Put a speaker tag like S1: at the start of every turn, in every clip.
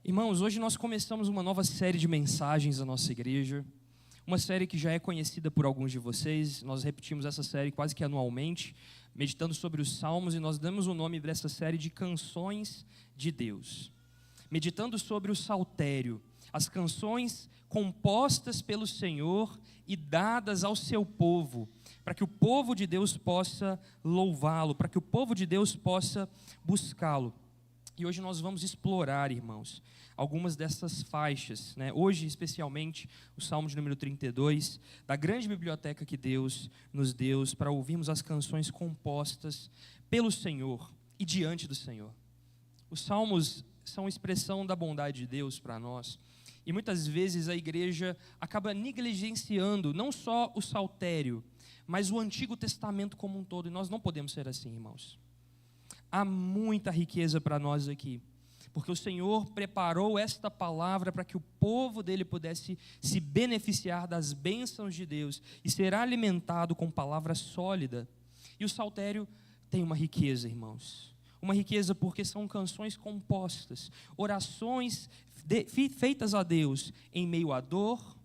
S1: Irmãos, hoje nós começamos uma nova série de mensagens da nossa igreja, uma série que já é conhecida por alguns de vocês. Nós repetimos essa série quase que anualmente, meditando sobre os Salmos, e nós damos o nome dessa série de Canções de Deus. Meditando sobre o saltério, as canções compostas pelo Senhor e dadas ao seu povo, para que o povo de Deus possa louvá-lo, para que o povo de Deus possa buscá-lo. E hoje nós vamos explorar, irmãos, algumas dessas faixas, né? Hoje, especialmente, o Salmo de número 32, da grande biblioteca que Deus nos deu para ouvirmos as canções compostas pelo Senhor e diante do Senhor. Os Salmos são expressão da bondade de Deus para nós, e muitas vezes a igreja acaba negligenciando não só o saltério, mas o Antigo Testamento como um todo, e nós não podemos ser assim, irmãos. Há muita riqueza para nós aqui, porque o Senhor preparou esta palavra para que o povo dele pudesse se beneficiar das bênçãos de Deus e ser alimentado com palavra sólida. E o saltério tem uma riqueza, irmãos, uma riqueza porque são canções compostas, orações feitas a Deus em meio à dor,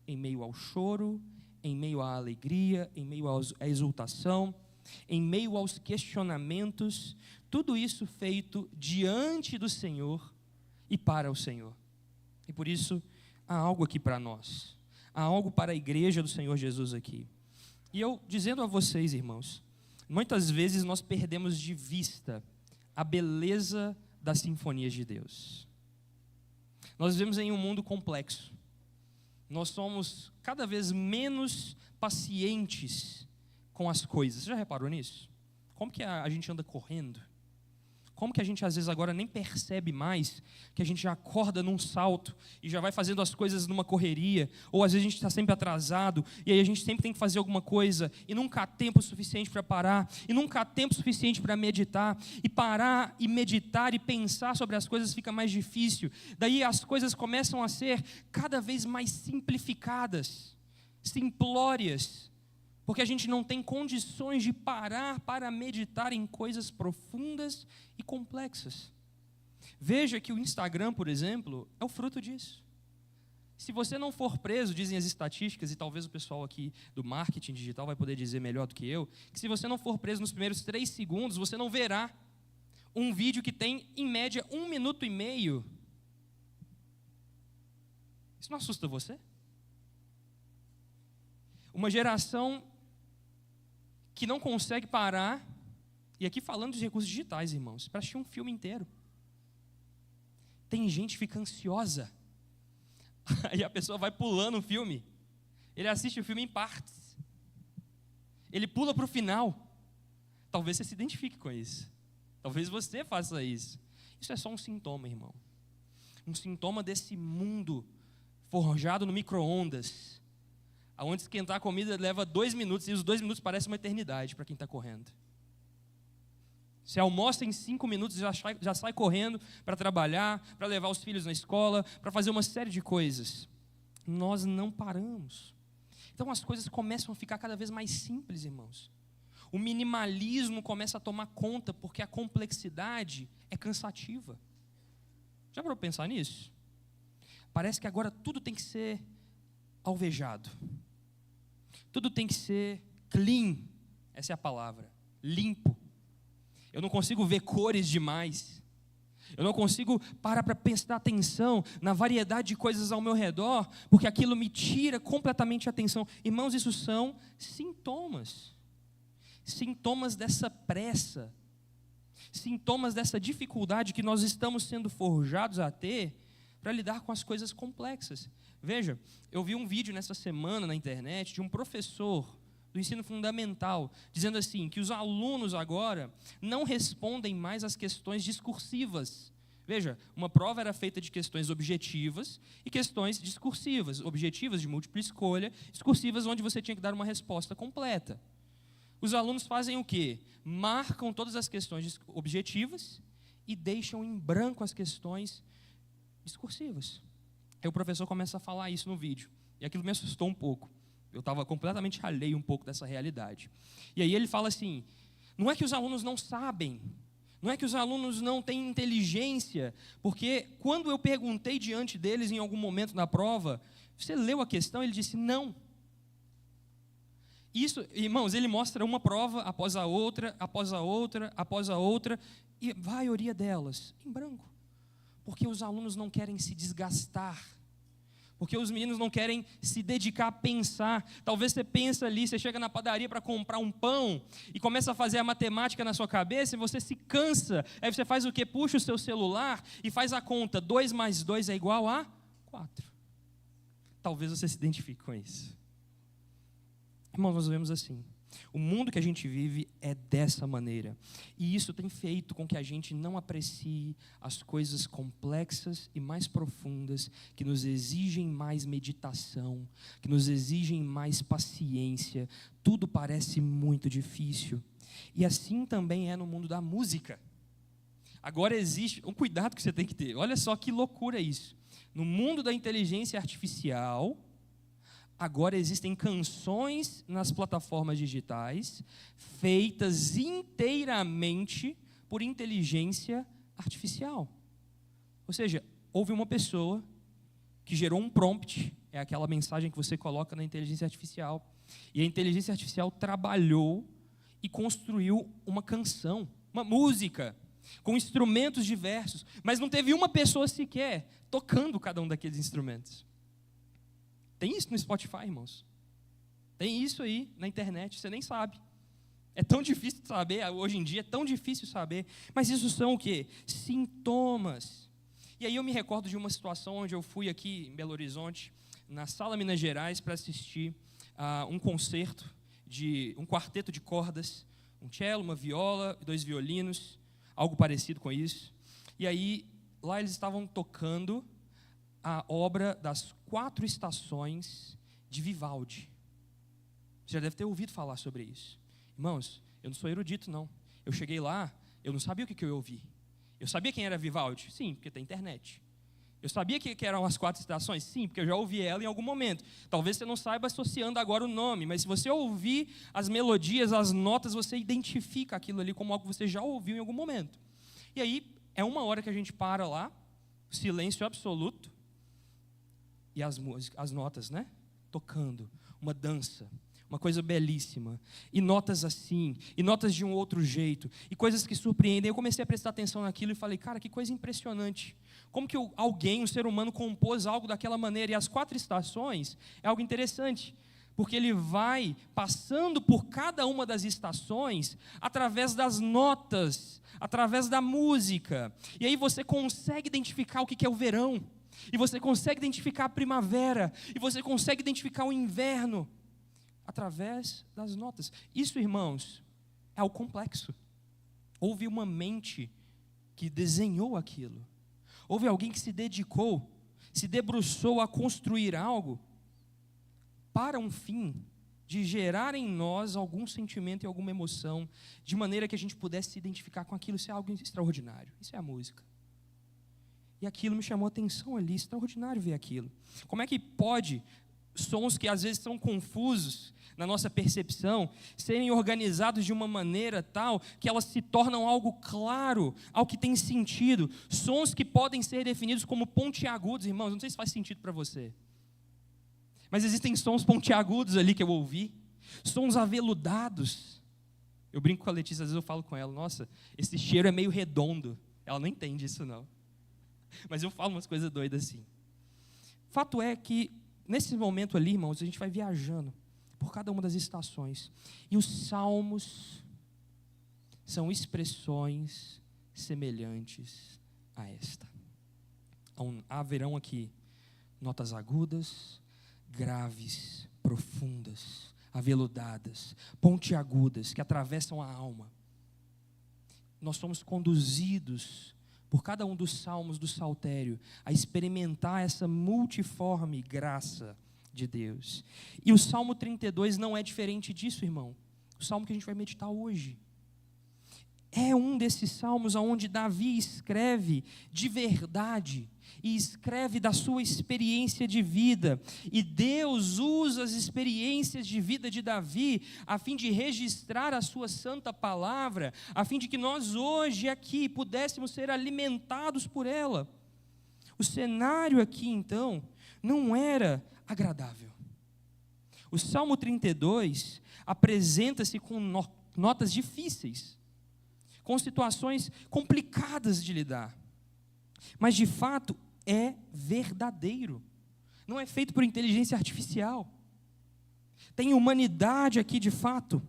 S1: em meio ao choro, em meio à alegria, em meio à exultação, em meio aos questionamentos, tudo isso feito diante do Senhor e para o Senhor. E por isso há algo aqui para nós, há algo para a igreja do Senhor Jesus aqui. E eu dizendo a vocês, irmãos, muitas vezes nós perdemos de vista a beleza das sinfonias de Deus. Nós vivemos em um mundo complexo, nós somos cada vez menos pacientes com as coisas. Você já reparou nisso? Como que a gente anda correndo? Como que a gente às vezes agora nem percebe mais que a gente já acorda num salto e já vai fazendo as coisas numa correria, ou às vezes a gente está sempre atrasado e aí a gente sempre tem que fazer alguma coisa e nunca há tempo suficiente para parar, e nunca há tempo suficiente para meditar, e parar e meditar e pensar sobre as coisas fica mais difícil. Daí as coisas começam a ser cada vez mais simplificadas, simplórias, porque a gente não tem condições de parar para meditar em coisas profundas e complexas. Veja que o Instagram, por exemplo, é o fruto disso. Se você não for preso, dizem as estatísticas, e talvez o pessoal aqui do marketing digital vai poder dizer melhor do que eu, que se você não for preso nos primeiros 3 segundos, você não verá um vídeo que tem, em média, 1 minuto e meio. Isso não assusta você? Uma geração que não consegue parar, e aqui falando de recursos digitais, irmãos, para assistir um filme inteiro. Tem gente que fica ansiosa, aí a pessoa vai pulando o filme, ele assiste o filme em partes, ele pula para o final. Talvez você se identifique com isso, talvez você faça isso. Isso é só um sintoma, irmão, um sintoma desse mundo forjado no micro-ondas, onde esquentar a comida leva 2 minutos, e os 2 minutos parecem uma eternidade para quem está correndo. Você almoça em 5 minutos e já sai correndo para trabalhar, para levar os filhos na escola, para fazer uma série de coisas. Nós não paramos. Então as coisas começam a ficar cada vez mais simples, irmãos. O minimalismo começa a tomar conta, porque a complexidade é cansativa. Já parou para pensar nisso? Parece que agora tudo tem que ser alvejado. Tudo tem que ser clean, essa é a palavra, limpo. Eu não consigo ver cores demais. Eu não consigo parar para prestar atenção na variedade de coisas ao meu redor, porque aquilo me tira completamente a atenção. Irmãos, isso são sintomas. Sintomas dessa pressa. Sintomas dessa dificuldade que nós estamos sendo forjados a ter para lidar com as coisas complexas. Veja, eu vi um vídeo nessa semana na internet de um professor do ensino fundamental, dizendo assim, que os alunos agora não respondem mais às questões discursivas. Veja, uma prova era feita de questões objetivas e questões discursivas. Objetivas de múltipla escolha, discursivas onde você tinha que dar uma resposta completa. Os alunos fazem o quê? Marcam todas as questões objetivas e deixam em branco as questões discursivas. Aí o professor começa a falar isso no vídeo, e aquilo me assustou um pouco. Eu estava completamente alheio um pouco dessa realidade. E aí ele fala assim, não é que os alunos não sabem, Não é que os alunos não têm inteligência, porque quando eu perguntei diante deles em algum momento na prova, você leu a questão? Ele disse, não. Isso, irmãos, ele mostra uma prova após a outra, após a outra, após a outra, e a maioria delas em branco. Porque os alunos não querem se desgastar. Porque os meninos não querem se dedicar a pensar. Talvez você pensa ali, você chega na padaria para comprar um pão e começa a fazer a matemática na sua cabeça e você se cansa. Aí você faz o quê? Puxa o seu celular e faz a conta. 2 mais 2 é igual a 4. Talvez você se identifique com isso. Irmãos, nós vemos assim. O mundo que a gente vive é dessa maneira. E isso tem feito com que a gente não aprecie as coisas complexas e mais profundas, que nos exigem mais meditação, que nos exigem mais paciência. Tudo parece muito difícil. E assim também é no mundo da música. Agora existe um cuidado que você tem que ter. Olha só que loucura isso. No mundo da inteligência artificial, agora existem canções nas plataformas digitais feitas inteiramente por inteligência artificial. Ou seja, houve uma pessoa que gerou um prompt, é aquela mensagem que você coloca na inteligência artificial, e a inteligência artificial trabalhou e construiu uma canção, uma música, com instrumentos diversos, mas não teve uma pessoa sequer tocando cada um daqueles instrumentos. Tem isso no Spotify, irmãos. Tem isso aí na internet, você nem sabe. É tão difícil de saber, hoje em dia é tão difícil saber. Mas isso são o quê? Sintomas. E aí eu me recordo de uma situação onde eu fui aqui em Belo Horizonte, na Sala Minas Gerais, para assistir um concerto de um quarteto de cordas, um cello, uma viola, 2 violinos, algo parecido com isso. E aí, lá eles estavam tocando a obra das 4 estações de Vivaldi. Você já deve ter ouvido falar sobre isso. Irmãos, eu não sou erudito, não. Eu cheguei lá, eu não sabia o que eu ia ouvir. Eu sabia quem era Vivaldi? Sim, porque tem internet. Eu sabia que eram as 4 estações? Sim, porque eu já ouvi ela em algum momento. Talvez você não saiba associando agora o nome, mas se você ouvir as melodias, as notas, você identifica aquilo ali como algo que você já ouviu em algum momento. E aí, é uma hora que a gente para lá, silêncio absoluto, e as notas, né? Tocando, uma dança, uma coisa belíssima, e notas assim, e notas de um outro jeito, e coisas que surpreendem. Eu comecei a prestar atenção naquilo e falei, cara, que coisa impressionante. Como que alguém, um ser humano, compôs algo daquela maneira? E as 4 estações é algo interessante, porque ele vai passando por cada uma das estações através das notas, através da música. E aí você consegue identificar o que é o verão, e você consegue identificar a primavera, e você consegue identificar o inverno, através das notas. Isso, irmãos, é o complexo. Houve uma mente que desenhou aquilo. Houve alguém que se dedicou, se debruçou a construir algo para um fim de gerar em nós algum sentimento e alguma emoção, de maneira que a gente pudesse se identificar com aquilo. Isso é algo extraordinário. Isso é a música. E aquilo me chamou a atenção ali, extraordinário ver aquilo. Como é que pode sons que às vezes são confusos na nossa percepção serem organizados de uma maneira tal que elas se tornam algo claro, algo que tem sentido? Sons que podem ser definidos como pontiagudos, irmãos, não sei se faz sentido para você, mas existem sons pontiagudos ali que eu ouvi, sons aveludados. Eu brinco com a Letícia, às vezes eu falo com ela, nossa, esse cheiro é meio redondo. Ela não entende isso não, mas eu falo umas coisas doidas assim. Fato é que nesse momento ali, irmãos, a gente vai viajando por cada uma das estações. E os salmos são expressões semelhantes a esta. Haverão aqui notas agudas, graves, profundas, aveludadas, pontiagudas, que atravessam a alma. Nós somos conduzidos por cada um dos salmos do saltério, a experimentar essa multiforme graça de Deus. E o Salmo 32 não é diferente disso, irmão. O salmo que a gente vai meditar hoje é um desses salmos onde Davi escreve de verdade e escreve da sua experiência de vida. E Deus usa as experiências de vida de Davi a fim de registrar a sua santa palavra, a fim de que nós hoje aqui pudéssemos ser alimentados por ela. O cenário aqui, então, não era agradável. O Salmo 32 apresenta-se com notas difíceis, com situações complicadas de lidar. Mas, de fato, é verdadeiro. Não é feito por inteligência artificial. Tem humanidade aqui, de fato.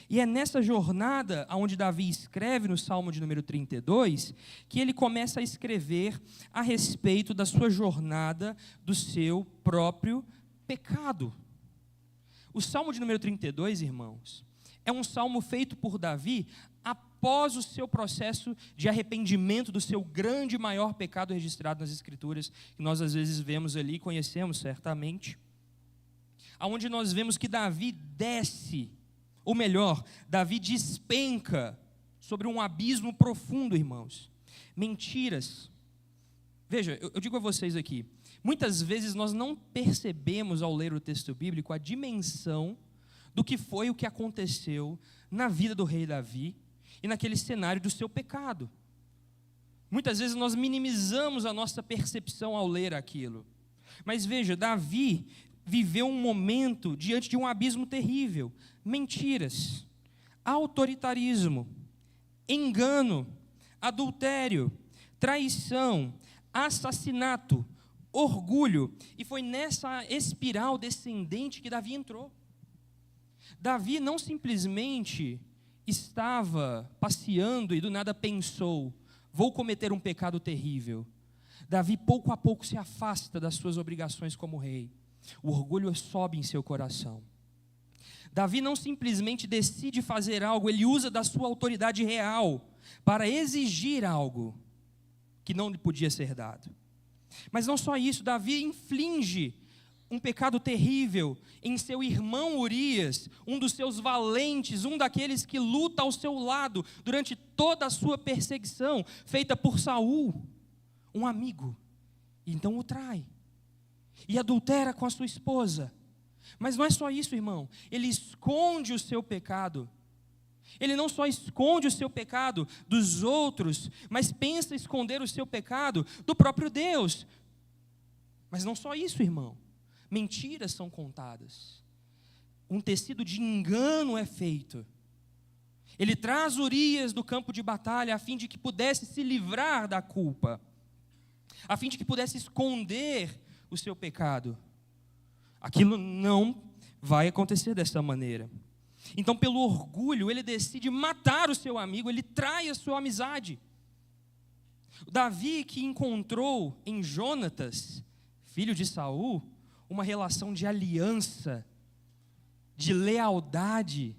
S1: E é nessa jornada, onde Davi escreve no Salmo de número 32, que ele começa a escrever a respeito da sua jornada, do seu próprio pecado. O Salmo de número 32, irmãos, é um salmo feito por Davi após o seu processo de arrependimento do seu grande e maior pecado registrado nas Escrituras, que nós às vezes vemos ali e conhecemos certamente, aonde nós vemos que Davi desce, ou melhor, Davi despenca sobre um abismo profundo, irmãos. Mentiras. Veja, eu digo a vocês aqui, muitas vezes nós não percebemos ao ler o texto bíblico a dimensão do que foi o que aconteceu na vida do rei Davi e naquele cenário do seu pecado. Muitas vezes nós minimizamos a nossa percepção ao ler aquilo. Mas veja, Davi viveu um momento diante de um abismo terrível. Mentiras, autoritarismo, engano, adultério, traição, assassinato, orgulho. E foi nessa espiral descendente que Davi entrou. Davi não simplesmente estava passeando e do nada pensou, vou cometer um pecado terrível. Davi pouco a pouco se afasta das suas obrigações como rei. O orgulho sobe em seu coração. Davi não simplesmente decide fazer algo, ele usa da sua autoridade real para exigir algo que não lhe podia ser dado. Mas não só isso, Davi inflige um pecado terrível em seu irmão Urias, um dos seus valentes, um daqueles que luta ao seu lado durante toda a sua perseguição, feita por Saul, um amigo. E então o trai e adultera com a sua esposa. Mas não é só isso, irmão, ele esconde o seu pecado. Ele não só esconde o seu pecado dos outros, mas pensa esconder o seu pecado do próprio Deus. Mas não só isso, irmão. Mentiras são contadas. Um tecido de engano é feito. Ele traz Urias do campo de batalha a fim de que pudesse se livrar da culpa, a fim de que pudesse esconder o seu pecado. Aquilo não vai acontecer dessa maneira. Então, pelo orgulho, ele decide matar o seu amigo, ele trai a sua amizade. Davi, que encontrou em Jonatas, filho de Saul, uma relação de aliança, de lealdade,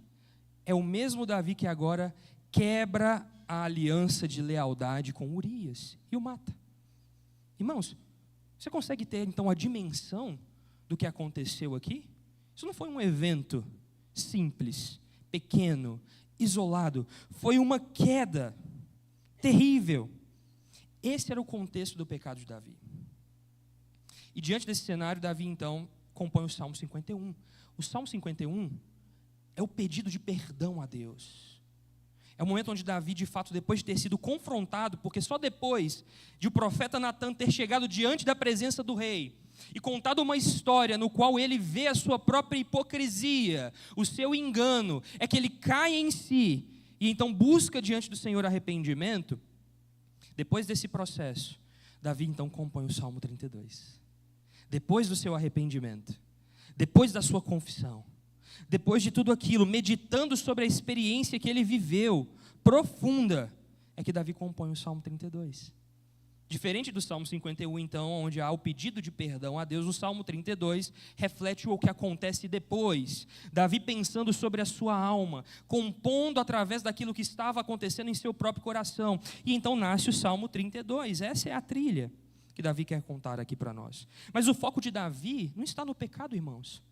S1: é o mesmo Davi que agora quebra a aliança de lealdade com Urias e o mata. Irmãos, você consegue ter então a dimensão do que aconteceu aqui? Isso não foi um evento simples, pequeno, isolado. Foi uma queda terrível. Esse era o contexto do pecado de Davi. E diante desse cenário, Davi então compõe o Salmo 51. O Salmo 51 é o pedido de perdão a Deus. É o momento onde Davi, de fato, depois de ter sido confrontado, porque só depois de o profeta Natan ter chegado diante da presença do rei e contado uma história no qual ele vê a sua própria hipocrisia, o seu engano, é que ele cai em si e então busca diante do Senhor arrependimento. Depois desse processo, Davi então compõe o Salmo 32. Depois do seu arrependimento, depois da sua confissão, depois de tudo aquilo, meditando sobre a experiência que ele viveu, profunda, é que Davi compõe o Salmo 32. Diferente do Salmo 51, então, onde há o pedido de perdão a Deus, o Salmo 32 reflete o que acontece depois. Davi pensando sobre a sua alma, compondo através daquilo que estava acontecendo em seu próprio coração. E então nasce o Salmo 32. Essa é a trilha que Davi quer contar aqui para nós. Mas o foco de Davi não está no pecado, irmãos.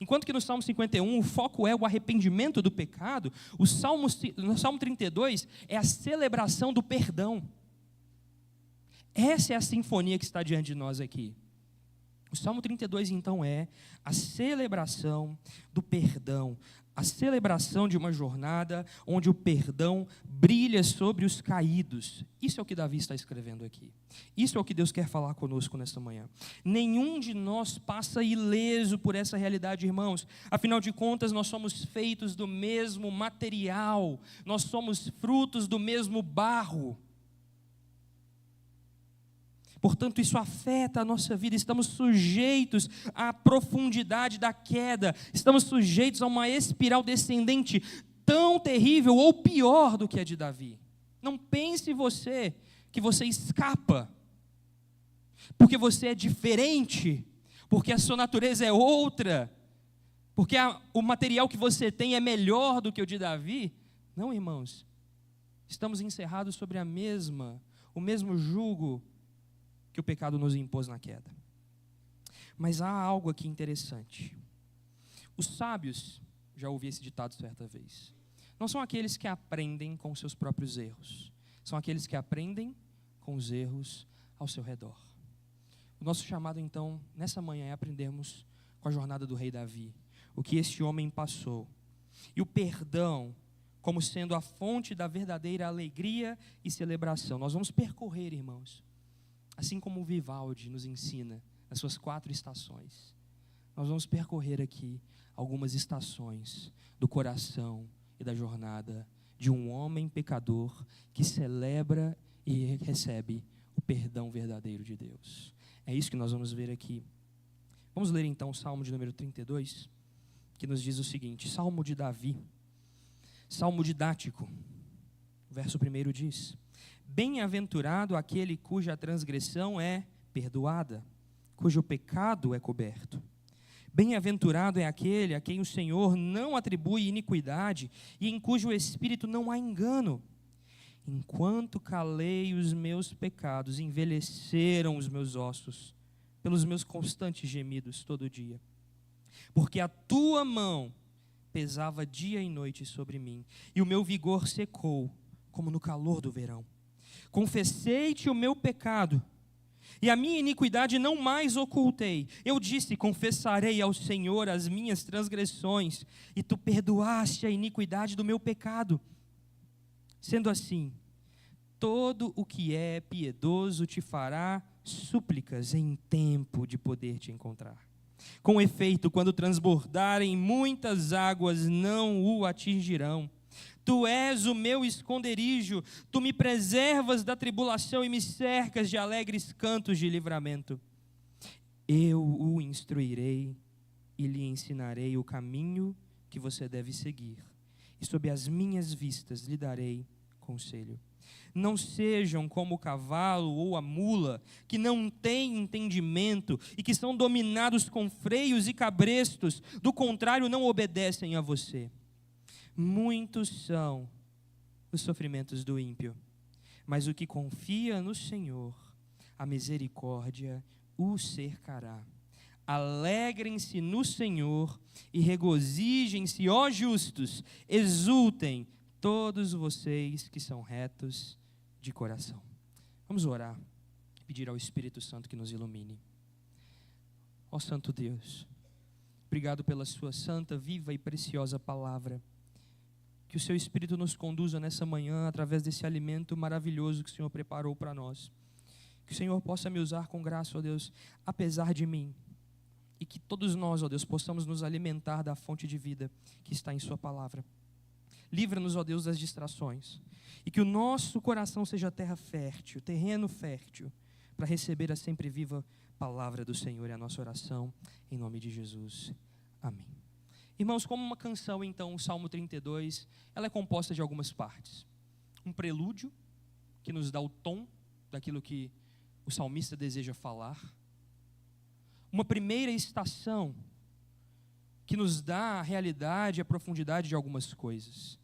S1: Enquanto que no Salmo 51 o foco é o arrependimento do pecado, no Salmo 32 é a celebração do perdão. Essa é a sinfonia que está diante de nós aqui. O Salmo 32, então, é a celebração do perdão, a celebração de uma jornada onde o perdão brilha sobre os caídos. Isso é o que Davi está escrevendo aqui. Isso é o que Deus quer falar conosco nesta manhã. Nenhum de nós passa ileso por essa realidade, irmãos. Afinal de contas, nós somos feitos do mesmo material, nós somos frutos do mesmo barro. Portanto, isso afeta a nossa vida, estamos sujeitos à profundidade da queda, estamos sujeitos a uma espiral descendente tão terrível ou pior do que a de Davi. Não pense você que você escapa, porque você é diferente, porque a sua natureza é outra, porque o material que você tem é melhor do que o de Davi. Não, irmãos, estamos encerrados sobre o mesmo jugo que o pecado nos impôs na queda. Mas há algo aqui interessante. Os sábios, já ouvi esse ditado certa vez, não são aqueles que aprendem com os seus próprios erros, são aqueles que aprendem com os erros ao seu redor. O nosso chamado, então, nessa manhã é aprendermos com a jornada do rei Davi, o que este homem passou, e o perdão como sendo a fonte da verdadeira alegria e celebração. Nós vamos percorrer, irmãos, assim como o Vivaldi nos ensina, nas suas 4 estações, nós vamos percorrer aqui algumas estações do coração e da jornada de um homem pecador que celebra e recebe o perdão verdadeiro de Deus. É isso que nós vamos ver aqui. Vamos ler então o Salmo de número 32, que nos diz o seguinte: Salmo de Davi, Salmo didático. O verso 1 diz: Bem-aventurado aquele cuja transgressão é perdoada, cujo pecado é coberto. Bem-aventurado é aquele a quem o Senhor não atribui iniquidade e em cujo espírito não há engano. Enquanto calei os meus pecados, envelheceram os meus ossos, pelos meus constantes gemidos todo dia. Porque a tua mão pesava dia e noite sobre mim, e o meu vigor secou, como no calor do verão. Confessei-te o meu pecado, e a minha iniquidade não mais ocultei. Eu disse: confessarei ao Senhor as minhas transgressões, e tu perdoaste a iniquidade do meu pecado. Sendo assim, todo o que é piedoso te fará súplicas em tempo de poder te encontrar. Com efeito, quando transbordarem muitas águas, não o atingirão. Tu és o meu esconderijo, tu me preservas da tribulação e me cercas de alegres cantos de livramento. Eu o instruirei e lhe ensinarei o caminho que você deve seguir, e sob as minhas vistas lhe darei conselho. Não sejam como o cavalo ou a mula, que não têm entendimento e que são dominados com freios e cabrestos, do contrário, não obedecem a você. Muitos são os sofrimentos do ímpio, mas o que confia no Senhor, a misericórdia o cercará. Alegrem-se no Senhor e regozijem-se, ó justos, exultem todos vocês que são retos de coração. Vamos orar, pedir ao Espírito Santo que nos ilumine. Ó Santo Deus, obrigado pela sua santa, viva e preciosa palavra. Que o seu Espírito nos conduza nessa manhã através desse alimento maravilhoso que o Senhor preparou para nós. Que o Senhor possa me usar com graça, ó Deus, apesar de mim. E que todos nós, ó Deus, possamos nos alimentar da fonte de vida que está em sua palavra. Livra-nos, ó Deus, das distrações. E que o nosso coração seja terra fértil, terreno fértil, para receber a sempre viva palavra do Senhor. É a nossa oração, em nome de Jesus. Amém. Irmãos, como uma canção, então, o Salmo 32, ela é composta de algumas partes. Um prelúdio, que nos dá o tom daquilo que o salmista deseja falar. Uma primeira estação, que nos dá a realidade e a profundidade de algumas coisas.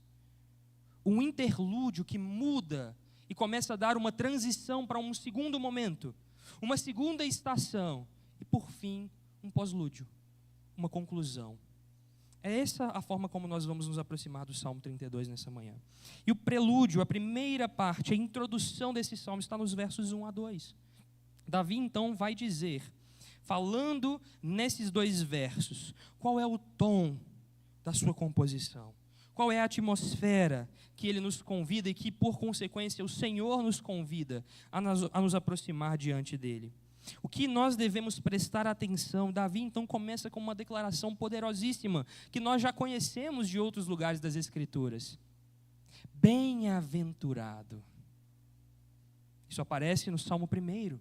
S1: Um interlúdio que muda e começa a dar uma transição para um segundo momento. Uma segunda estação. E, por fim, um pós-lúdio, uma conclusão. É essa a forma como nós vamos nos aproximar do Salmo 32 nessa manhã. E o prelúdio, a primeira parte, a introdução desse salmo está nos versos 1 a 2. Davi então vai dizer, falando nesses dois versos, qual é o tom da sua composição, qual é a atmosfera que ele nos convida e que, por consequência, o Senhor nos convida a nos aproximar diante dele. O que nós devemos prestar atenção? Davi então começa com uma declaração poderosíssima, que nós já conhecemos de outros lugares das Escrituras. Bem-aventurado. Isso aparece no Salmo 1.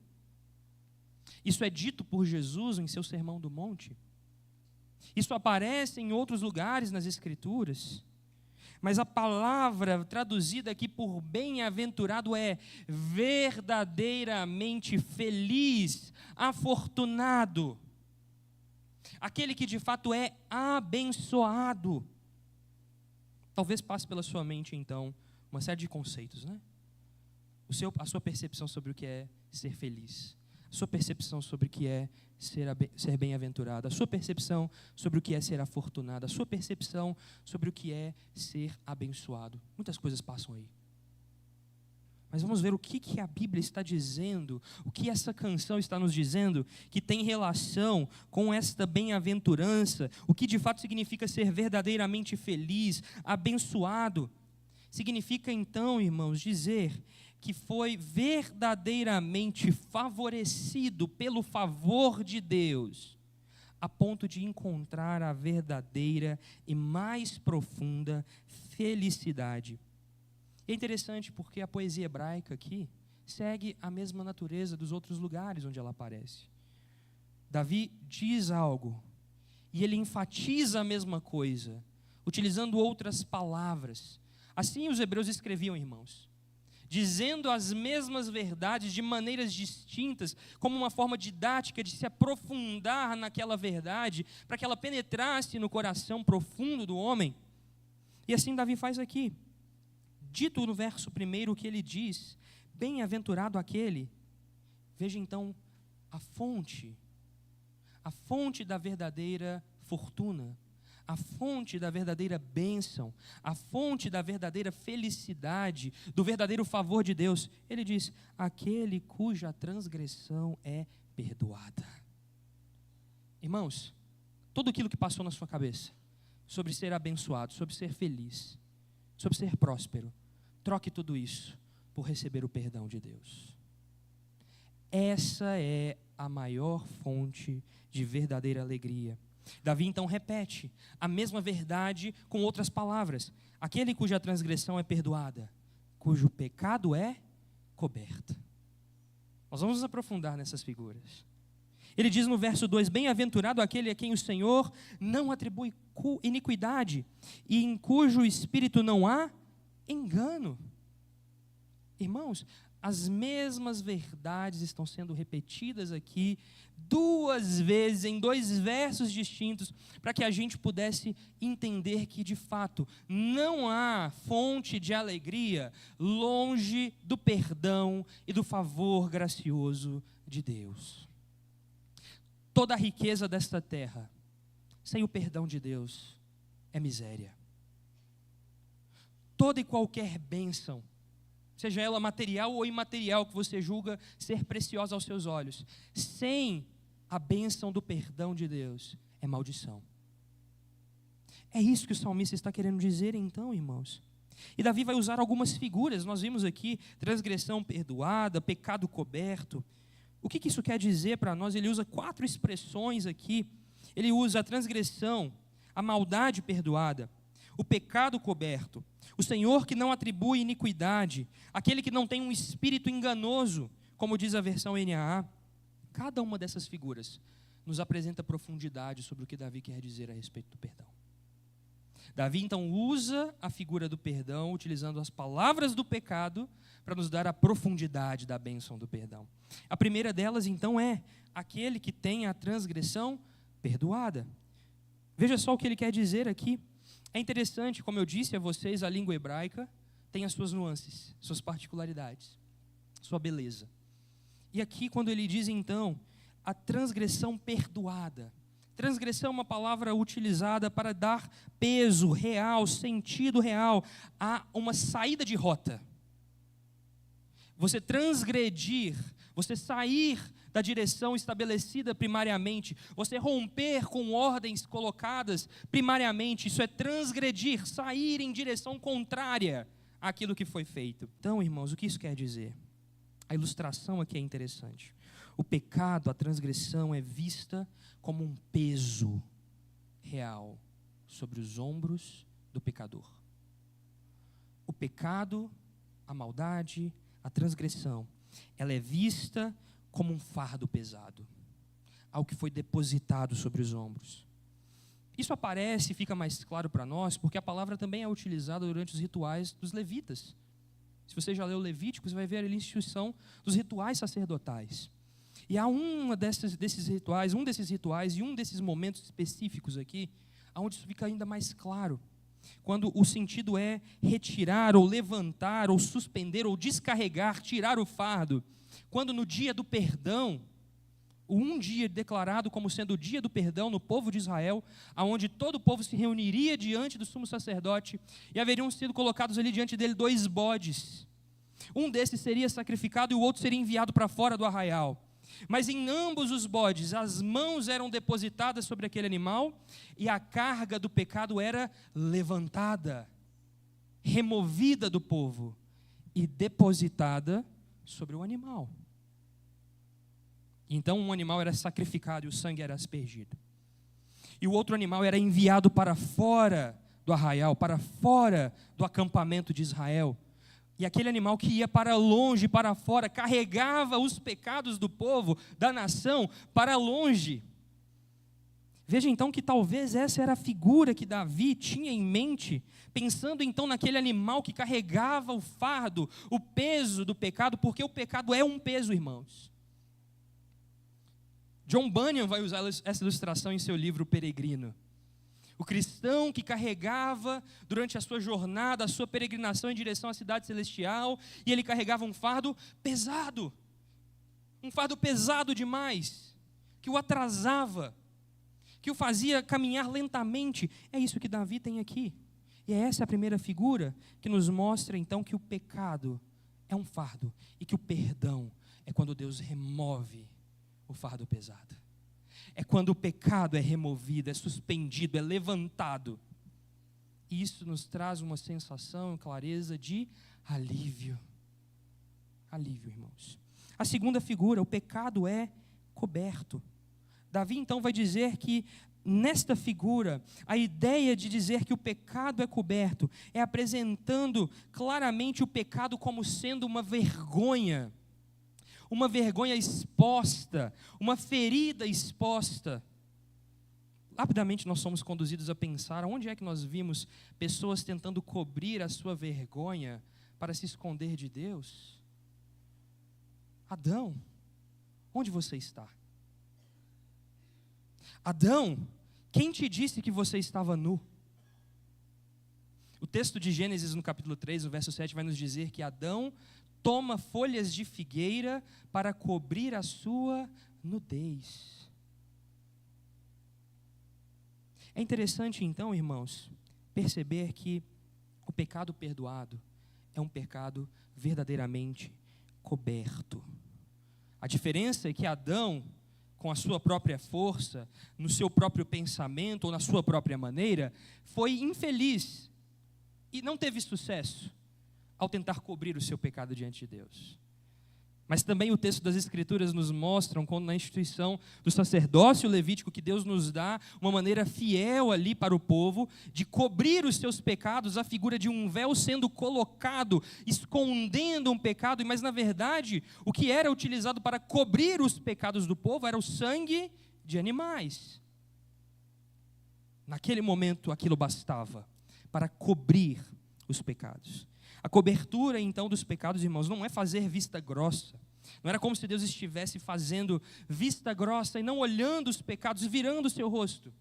S1: Isso é dito por Jesus em seu Sermão do Monte. Isso aparece em outros lugares nas Escrituras. Mas a palavra traduzida aqui por bem-aventurado é verdadeiramente feliz, afortunado. Aquele que de fato é abençoado. Talvez passe pela sua mente então uma série de conceitos, né? A sua percepção sobre o que é ser feliz. A sua percepção sobre o que é ser bem-aventurado, a sua percepção sobre o que é ser afortunado, a sua percepção sobre o que é ser abençoado. Muitas coisas passam aí. Mas vamos ver o que a Bíblia está dizendo, o que essa canção está nos dizendo, que tem relação com esta bem-aventurança, o que de fato significa ser verdadeiramente feliz, abençoado. Significa então, irmãos, dizer que foi verdadeiramente favorecido pelo favor de Deus, a ponto de encontrar a verdadeira e mais profunda felicidade. É interessante porque a poesia hebraica aqui segue a mesma natureza dos outros lugares onde ela aparece. Davi diz algo e ele enfatiza a mesma coisa, utilizando outras palavras. Assim os hebreus escreviam, irmãos, dizendo as mesmas verdades de maneiras distintas, como uma forma didática de se aprofundar naquela verdade, para que ela penetrasse no coração profundo do homem. E assim Davi faz aqui. Dito no verso 1 o que ele diz, bem-aventurado aquele. Veja então a fonte da verdadeira fortuna, a fonte da verdadeira bênção, a fonte da verdadeira felicidade, do verdadeiro favor de Deus. Ele diz, aquele cuja transgressão é perdoada. Irmãos, tudo aquilo que passou na sua cabeça, sobre ser abençoado, sobre ser feliz, sobre ser próspero, troque tudo isso por receber o perdão de Deus. Essa é a maior fonte de verdadeira alegria. Davi então repete a mesma verdade com outras palavras. Aquele cuja transgressão é perdoada, cujo pecado é coberto. Nós vamos nos aprofundar nessas figuras. Ele diz no verso 2, bem-aventurado aquele a quem o Senhor não atribui iniquidade e em cujo espírito não há engano. Irmãos, as mesmas verdades estão sendo repetidas aqui 2 vezes, em 2 versos distintos, para que a gente pudesse entender que, de fato, não há fonte de alegria longe do perdão e do favor gracioso de Deus. Toda a riqueza desta terra, sem o perdão de Deus, é miséria. Toda e qualquer bênção, seja ela material ou imaterial, que você julga ser preciosa aos seus olhos, sem a bênção do perdão de Deus, é maldição. É isso que o salmista está querendo dizer então, irmãos. E Davi vai usar algumas figuras, nós vimos aqui, transgressão perdoada, pecado coberto. O que isso quer dizer para nós? Ele usa 4 expressões aqui. Ele usa a transgressão, a maldade perdoada, o pecado coberto, o Senhor que não atribui iniquidade, aquele que não tem um espírito enganoso, como diz a versão NAA. Cada uma dessas figuras nos apresenta profundidade sobre o que Davi quer dizer a respeito do perdão. Davi então usa a figura do perdão, utilizando as palavras do pecado, para nos dar a profundidade da bênção do perdão. A primeira delas então é aquele que tem a transgressão perdoada. Veja só o que ele quer dizer aqui. É interessante, como eu disse a vocês, a língua hebraica tem as suas nuances, suas particularidades, sua beleza. E aqui, quando ele diz então, a transgressão perdoada, Transgressão é uma palavra utilizada para dar peso real, sentido real a uma saída de rota. Você transgredir, você sair da direção estabelecida primariamente, você romper com ordens colocadas primariamente, isso é transgredir, sair em direção contrária àquilo que foi feito. Então, irmãos, o que isso quer dizer? A ilustração aqui é interessante. O pecado, a transgressão é vista como um peso real sobre os ombros do pecador. O pecado, a maldade, a transgressão, ela é vista como um fardo pesado, algo que foi depositado sobre os ombros. Isso aparece e fica mais claro para nós, porque a palavra também é utilizada durante os rituais dos levitas. Se você já leu Levítico, você vai ver ali a instituição dos rituais sacerdotais. E há um desses rituais e um desses momentos específicos aqui, onde isso fica ainda mais claro. Quando o sentido é retirar, ou levantar, ou suspender, ou descarregar, tirar o fardo. Quando no dia do perdão, um dia declarado como sendo o dia do perdão no povo de Israel, onde todo o povo se reuniria diante do sumo sacerdote, e haveriam sido colocados ali diante dele 2 bodes. Um desses seria sacrificado e o outro seria enviado para fora do arraial. Mas em ambos os bodes, as mãos eram depositadas sobre aquele animal e a carga do pecado era levantada, removida do povo e depositada sobre o animal. Então um animal era sacrificado e o sangue era aspergido. E o outro animal era enviado para fora do arraial, para fora do acampamento de Israel. E aquele animal que ia para longe, para fora, carregava os pecados do povo, da nação, para longe. Veja então que talvez essa era a figura que Davi tinha em mente, pensando então naquele animal que carregava o fardo, o peso do pecado, porque o pecado é um peso, irmãos. John Bunyan vai usar essa ilustração em seu livro O Peregrino. O cristão que carregava durante a sua jornada, a sua peregrinação em direção à cidade celestial, e ele carregava um fardo pesado demais, que o atrasava, que o fazia caminhar lentamente. É isso que Davi tem aqui. E essa é a primeira figura que nos mostra então que o pecado é um fardo e que o perdão é quando Deus remove o fardo pesado. É quando o pecado é removido, é suspendido, é levantado. E isso nos traz uma sensação, clareza de alívio. Alívio, irmãos. A segunda figura, o pecado é coberto. Davi então vai dizer que nesta figura, a ideia de dizer que o pecado é coberto é apresentando claramente o pecado como sendo uma vergonha exposta, uma ferida exposta. Rapidamente nós somos conduzidos a pensar, onde é que nós vimos pessoas tentando cobrir a sua vergonha para se esconder de Deus? Adão, onde você está? Adão, quem te disse que você estava nu? O texto de Gênesis no capítulo 3, no verso 7, vai nos dizer que Adão toma folhas de figueira para cobrir a sua nudez. É interessante então, irmãos, perceber que o pecado perdoado é um pecado verdadeiramente coberto. A diferença é que Adão, com a sua própria força, no seu próprio pensamento ou na sua própria maneira, foi infeliz e não teve sucesso ao tentar cobrir o seu pecado diante de Deus. Mas também o texto das Escrituras nos mostram, quando na instituição do sacerdócio levítico, que Deus nos dá uma maneira fiel ali para o povo, de cobrir os seus pecados, a figura de um véu sendo colocado, escondendo um pecado, mas na verdade, o que era utilizado para cobrir os pecados do povo era o sangue de animais. Naquele momento, aquilo bastava para cobrir os pecados. A cobertura, então, dos pecados, irmãos, não é fazer vista grossa. Não era como se Deus estivesse fazendo vista grossa e não olhando os pecados e virando o seu rosto.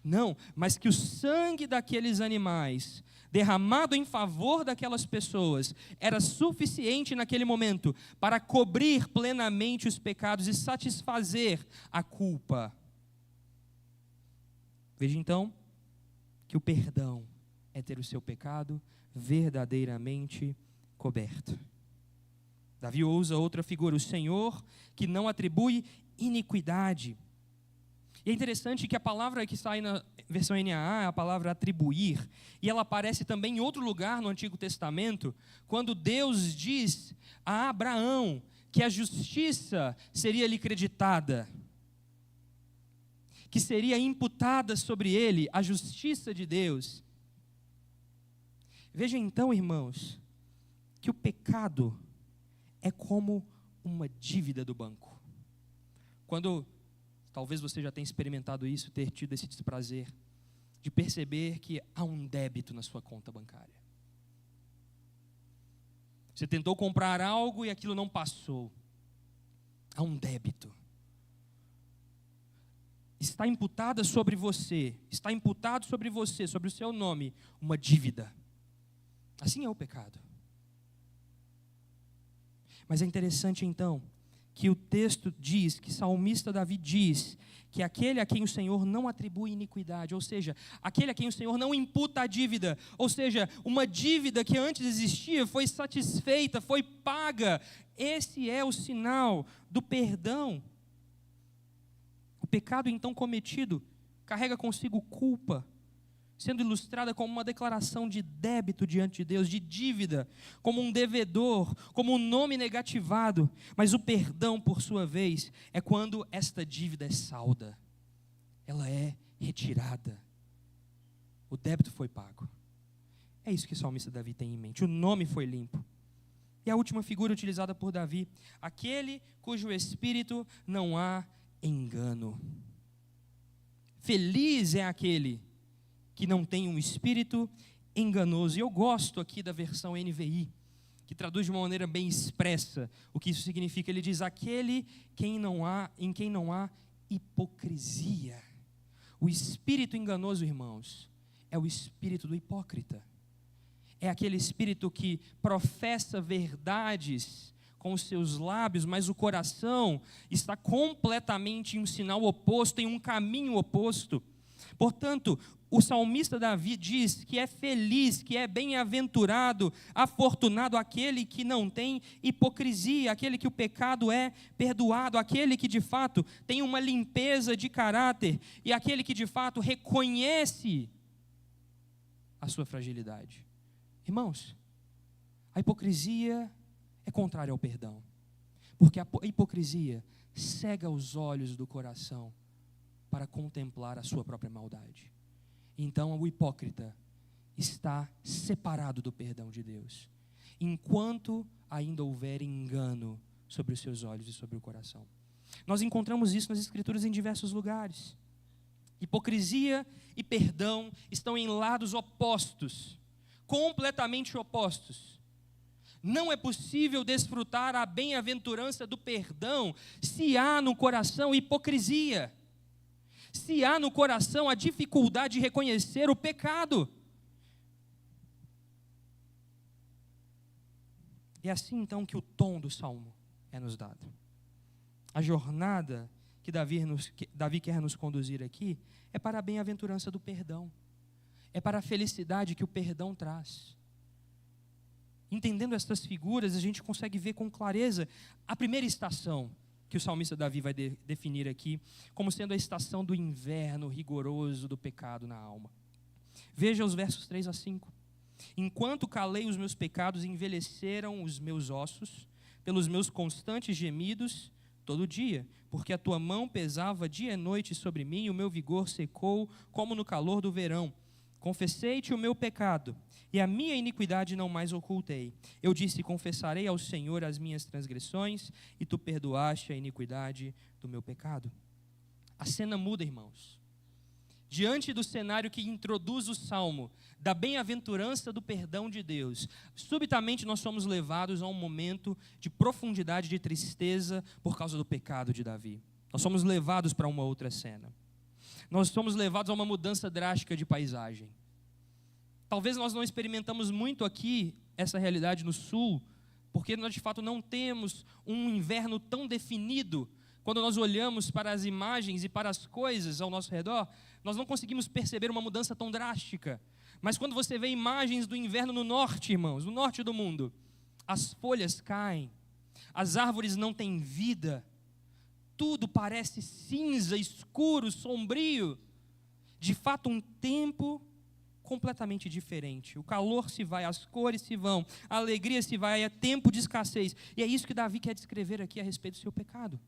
S1: Não, mas que o sangue daqueles animais, derramado em favor daquelas pessoas, era suficiente naquele momento para cobrir plenamente os pecados e satisfazer a culpa. Veja então que o perdão é ter o seu pecado verdadeiramente coberto. Davi usa outra figura, o Senhor que não atribui iniquidade. E é interessante que a palavra que está aí na versão NAA é a palavra atribuir, e ela aparece também em outro lugar no Antigo Testamento, quando Deus diz a Abraão que a justiça seria lhe creditada, que seria imputada sobre ele a justiça de Deus. Veja então, irmãos, que o pecado é como uma dívida do banco. Quando talvez você já tenha experimentado isso, ter tido esse desprazer de perceber que há um débito na sua conta bancária. Você tentou comprar algo e aquilo não passou. Há um débito. Está imputada sobre você, está imputado sobre você, sobre o seu nome, uma dívida. Assim é o pecado. Mas é interessante então que o texto diz, que o salmista Davi diz, que aquele a quem o Senhor não atribui iniquidade, ou seja, aquele a quem o Senhor não imputa a dívida, ou seja, uma dívida que antes existia foi satisfeita, foi paga. Esse é o sinal do perdão. O pecado então cometido carrega consigo culpa, sendo ilustrada como uma declaração de débito diante de Deus, de dívida, como um devedor, como um nome negativado. Mas o perdão, por sua vez, é quando esta dívida é salda, ela é retirada, o débito foi pago. É isso que o salmista Davi tem em mente, o nome foi limpo. E a última figura utilizada por Davi, aquele cujo espírito não há engano. Feliz é aquele que não tem um espírito enganoso. E eu gosto aqui da versão NVI, que traduz de uma maneira bem expressa o que isso significa. Ele diz, aquele em quem não há hipocrisia. O espírito enganoso, irmãos, é o espírito do hipócrita. É aquele espírito que professa verdades com os seus lábios, mas o coração está completamente em um sinal oposto, em um caminho oposto. Portanto, o salmista Davi diz que é feliz, que é bem-aventurado, afortunado aquele que não tem hipocrisia, aquele que o pecado é perdoado, aquele que de fato tem uma limpeza de caráter e aquele que de fato reconhece a sua fragilidade. Irmãos, a hipocrisia é contrária ao perdão, porque a hipocrisia cega os olhos do coração para contemplar a sua própria maldade. Então o hipócrita está separado do perdão de Deus, enquanto ainda houver engano sobre os seus olhos e sobre o coração. Nós encontramos isso nas Escrituras em diversos lugares. Hipocrisia e perdão estão em lados opostos, completamente opostos. Não é possível desfrutar a bem-aventurança do perdão se há no coração hipocrisia, se há no coração a dificuldade de reconhecer o pecado. É assim então que o tom do salmo é nos dado. A jornada que Davi quer nos conduzir aqui é para a bem-aventurança do perdão, é para a felicidade que o perdão traz. Entendendo estas figuras, a gente consegue ver com clareza a primeira estação que o salmista Davi vai definir aqui, como sendo a estação do inverno rigoroso do pecado na alma. Veja os versos 3 a 5. Enquanto calei os meus pecados, envelheceram os meus ossos, pelos meus constantes gemidos todo dia, porque a tua mão pesava dia e noite sobre mim, e o meu vigor secou como no calor do verão. Confessei-te o meu pecado, e a minha iniquidade não mais ocultei. Eu disse, confessarei ao Senhor as minhas transgressões, e tu perdoaste a iniquidade do meu pecado. A cena muda, irmãos. Diante do cenário que introduz o Salmo, da bem-aventurança do perdão de Deus, subitamente nós somos levados a um momento de profundidade, de tristeza, por causa do pecado de Davi. Nós somos levados para uma outra cena. Nós somos levados a uma mudança drástica de paisagem. Talvez nós não experimentamos muito aqui essa realidade no sul, porque nós de fato não temos um inverno tão definido Quando nós olhamos para as imagens e para as coisas ao nosso redor, nós não conseguimos perceber uma mudança tão drástica. Mas quando você vê imagens do inverno no norte, irmãos, no norte do mundo, as folhas caem, as árvores não têm vida, tudo parece cinza, escuro, sombrio. De fato, um tempo completamente diferente. O calor se vai, as cores se vão, a alegria se vai, é tempo de escassez. E é isso que Davi quer descrever aqui a respeito do seu pecado.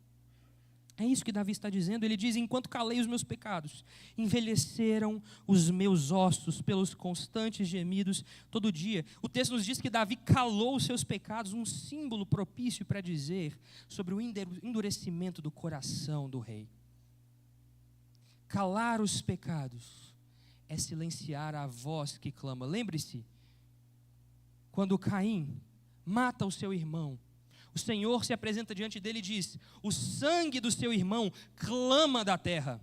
S1: É isso que Davi está dizendo. Ele diz: enquanto calei os meus pecados, envelheceram os meus ossos pelos constantes gemidos todo dia. O texto nos diz que Davi calou os seus pecados, um símbolo propício para dizer sobre o endurecimento do coração do rei. Calar os pecados é silenciar a voz que clama. Lembre-se, quando Caim mata o seu irmão, o Senhor se apresenta diante dele e diz: o sangue do seu irmão clama da terra.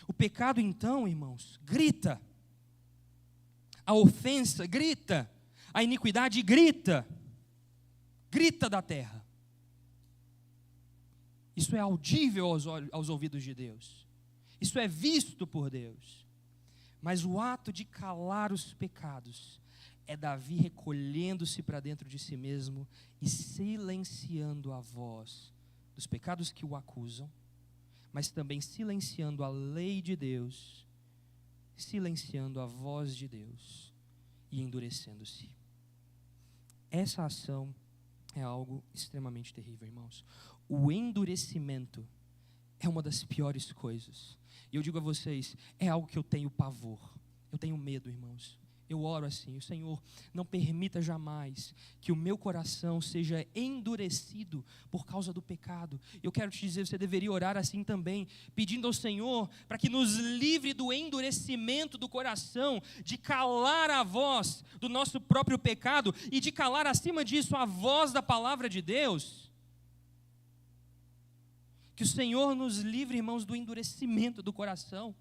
S1: O pecado então, irmãos, grita. A ofensa grita. A iniquidade grita. Grita da terra. Isso é audível aos ouvidos de Deus. Isso é visto por Deus. Mas o ato de calar os pecados é Davi recolhendo-se para dentro de si mesmo e silenciando a voz dos pecados que o acusam, mas também silenciando a lei de Deus, silenciando a voz de Deus e endurecendo-se. Essa ação é algo extremamente terrível, irmãos. O endurecimento é uma das piores coisas. E eu digo a vocês, é algo que eu tenho pavor. Eu tenho medo, irmãos. Eu oro assim: o Senhor, não permita jamais que o meu coração seja endurecido por causa do pecado. Eu quero te dizer, você deveria orar assim também, pedindo ao Senhor para que nos livre do endurecimento do coração, de calar a voz do nosso próprio pecado e de calar acima disso a voz da palavra de Deus. Que o Senhor nos livre, irmãos, do endurecimento do coração.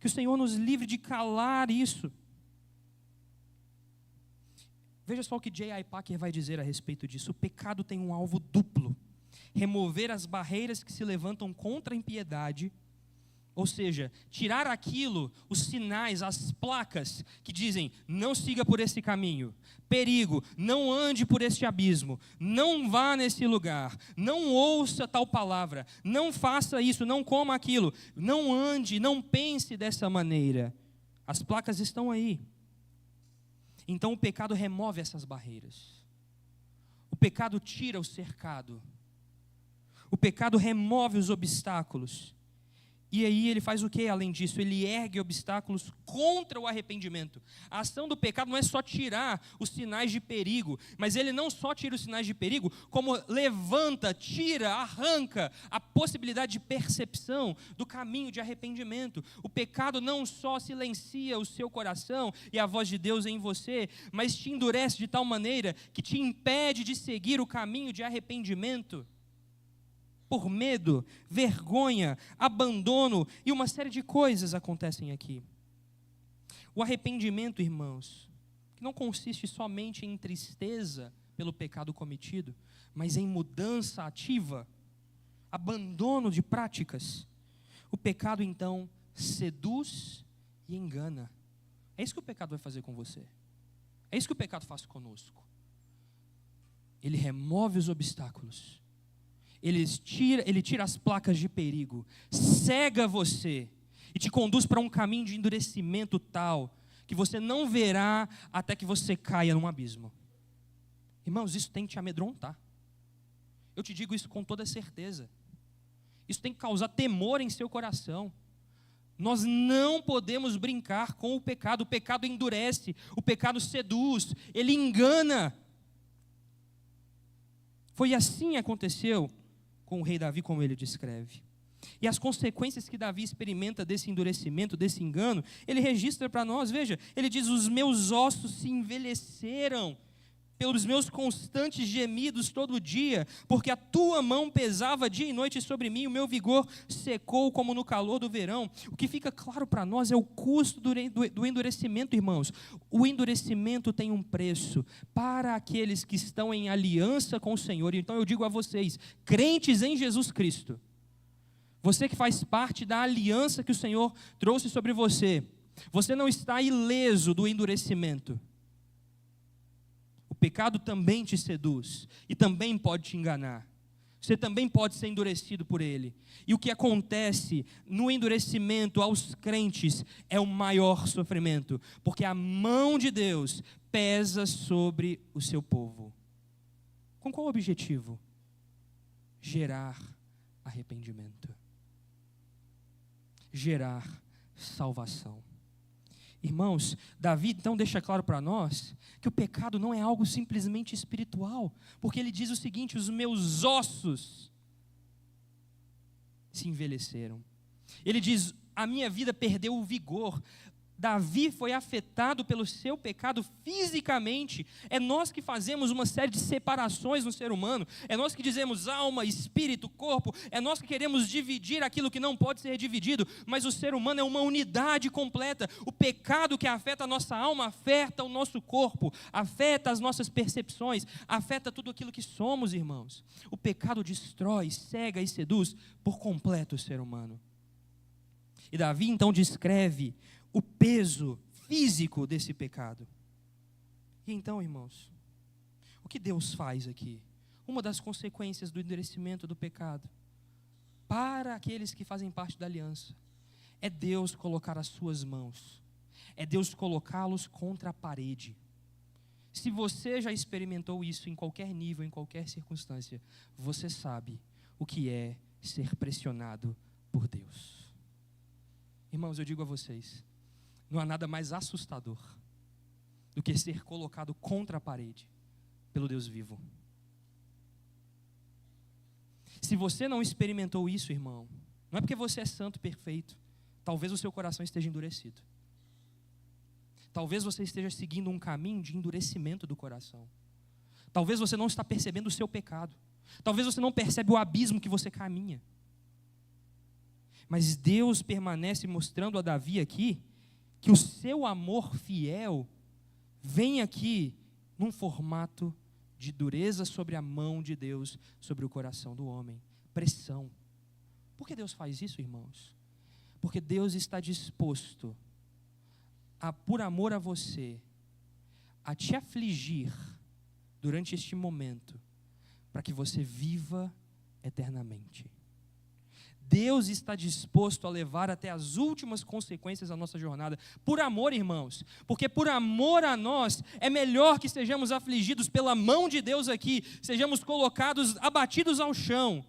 S1: Que o Senhor nos livre de calar isso. Veja só o que J.I. Packer vai dizer a respeito disso. O pecado tem um alvo duplo: remover as barreiras que se levantam contra a impiedade, ou seja, tirar aquilo, os sinais, as placas que dizem: não siga por esse caminho, perigo, não ande por este abismo, não vá nesse lugar, não ouça tal palavra, não faça isso, não coma aquilo, não ande, não pense dessa maneira. As placas estão aí. Então o pecado remove essas barreiras. O pecado tira o cercado. O pecado remove os obstáculos. E aí ele faz o que além disso? Ele ergue obstáculos contra o arrependimento. A ação do pecado não é só tirar os sinais de perigo, mas ele não só tira os sinais de perigo, como levanta, tira, arranca a possibilidade de percepção do caminho de arrependimento. O pecado não só silencia o seu coração e a voz de Deus em você, mas te endurece de tal maneira que te impede de seguir o caminho de arrependimento. Por medo, vergonha, abandono e uma série de coisas acontecem aqui. O arrependimento, irmãos, que não consiste somente em tristeza pelo pecado cometido, mas em mudança ativa, abandono de práticas. O pecado, então, seduz e engana. É isso que o pecado vai fazer com você. É isso que o pecado faz conosco. Ele remove os obstáculos. Ele tira as placas de perigo, cega você e te conduz para um caminho de endurecimento tal que você não verá até que você caia num abismo. Irmãos, isso tem que te amedrontar. Eu te digo isso com toda certeza. Isso tem que causar temor em seu coração. Nós não podemos brincar com o pecado endurece, o pecado seduz, ele engana. Foi assim que aconteceu com o rei Davi, como ele descreve. E as consequências que Davi experimenta desse endurecimento, desse engano, ele registra para nós. Veja, ele diz: os meus ossos se envelheceram. pelos meus constantes gemidos todo dia, porque a tua mão pesava dia e noite sobre mim, o meu vigor secou como no calor do verão. O que fica claro para nós é o custo do endurecimento, irmãos. O endurecimento tem um preço para aqueles que estão em aliança com o Senhor. Então eu digo a vocês, crentes em Jesus Cristo, você que faz parte da aliança que o Senhor trouxe sobre você, você não está ileso do endurecimento. O pecado também te seduz e também pode te enganar. Você também pode ser endurecido por ele. E o que acontece no endurecimento aos crentes é o maior sofrimento, porque a mão de Deus pesa sobre o seu povo. Com qual objetivo? Gerar arrependimento. Gerar salvação. Irmãos, Davi então deixa claro para nós que o pecado não é algo simplesmente espiritual, porque ele diz o seguinte: os meus ossos se envelheceram. Ele diz: a minha vida perdeu o vigor. Davi foi afetado pelo seu pecado fisicamente. É nós que fazemos uma série de separações no ser humano. É nós que dizemos alma, espírito, corpo. É nós que queremos dividir aquilo que não pode ser dividido. Mas o ser humano é uma unidade completa. O pecado que afeta a nossa alma afeta o nosso corpo, afeta as nossas percepções, afeta tudo aquilo que somos, irmãos. O pecado destrói, cega e seduz por completo o ser humano. E Davi então descreve o peso físico desse pecado. E então, irmãos, o que Deus faz aqui? Uma das consequências do endurecimento do pecado para aqueles que fazem parte da aliança é Deus colocar as suas mãos, é Deus colocá-los contra a parede. Se você já experimentou isso em qualquer nível, em qualquer circunstância, você sabe o que é ser pressionado por Deus. Irmãos, eu digo a vocês, não há nada mais assustador do que ser colocado contra a parede pelo Deus vivo. Se você não experimentou isso, irmão, não é porque você é santo perfeito, talvez o seu coração esteja endurecido. Talvez você esteja seguindo um caminho de endurecimento do coração. Talvez você não está percebendo o seu pecado. Talvez você não percebe o abismo que você caminha. Mas Deus permanece mostrando a Davi aqui que o seu amor fiel vem aqui num formato de dureza sobre a mão de Deus, sobre o coração do homem. Pressão. Por que Deus faz isso, irmãos? Porque Deus está disposto, por amor a você, a te afligir durante este momento, para que você viva eternamente. Deus está disposto a levar até as últimas consequências da nossa jornada, por amor, irmãos, porque por amor a nós, é melhor que sejamos afligidos pela mão de Deus aqui, sejamos colocados, abatidos ao chão.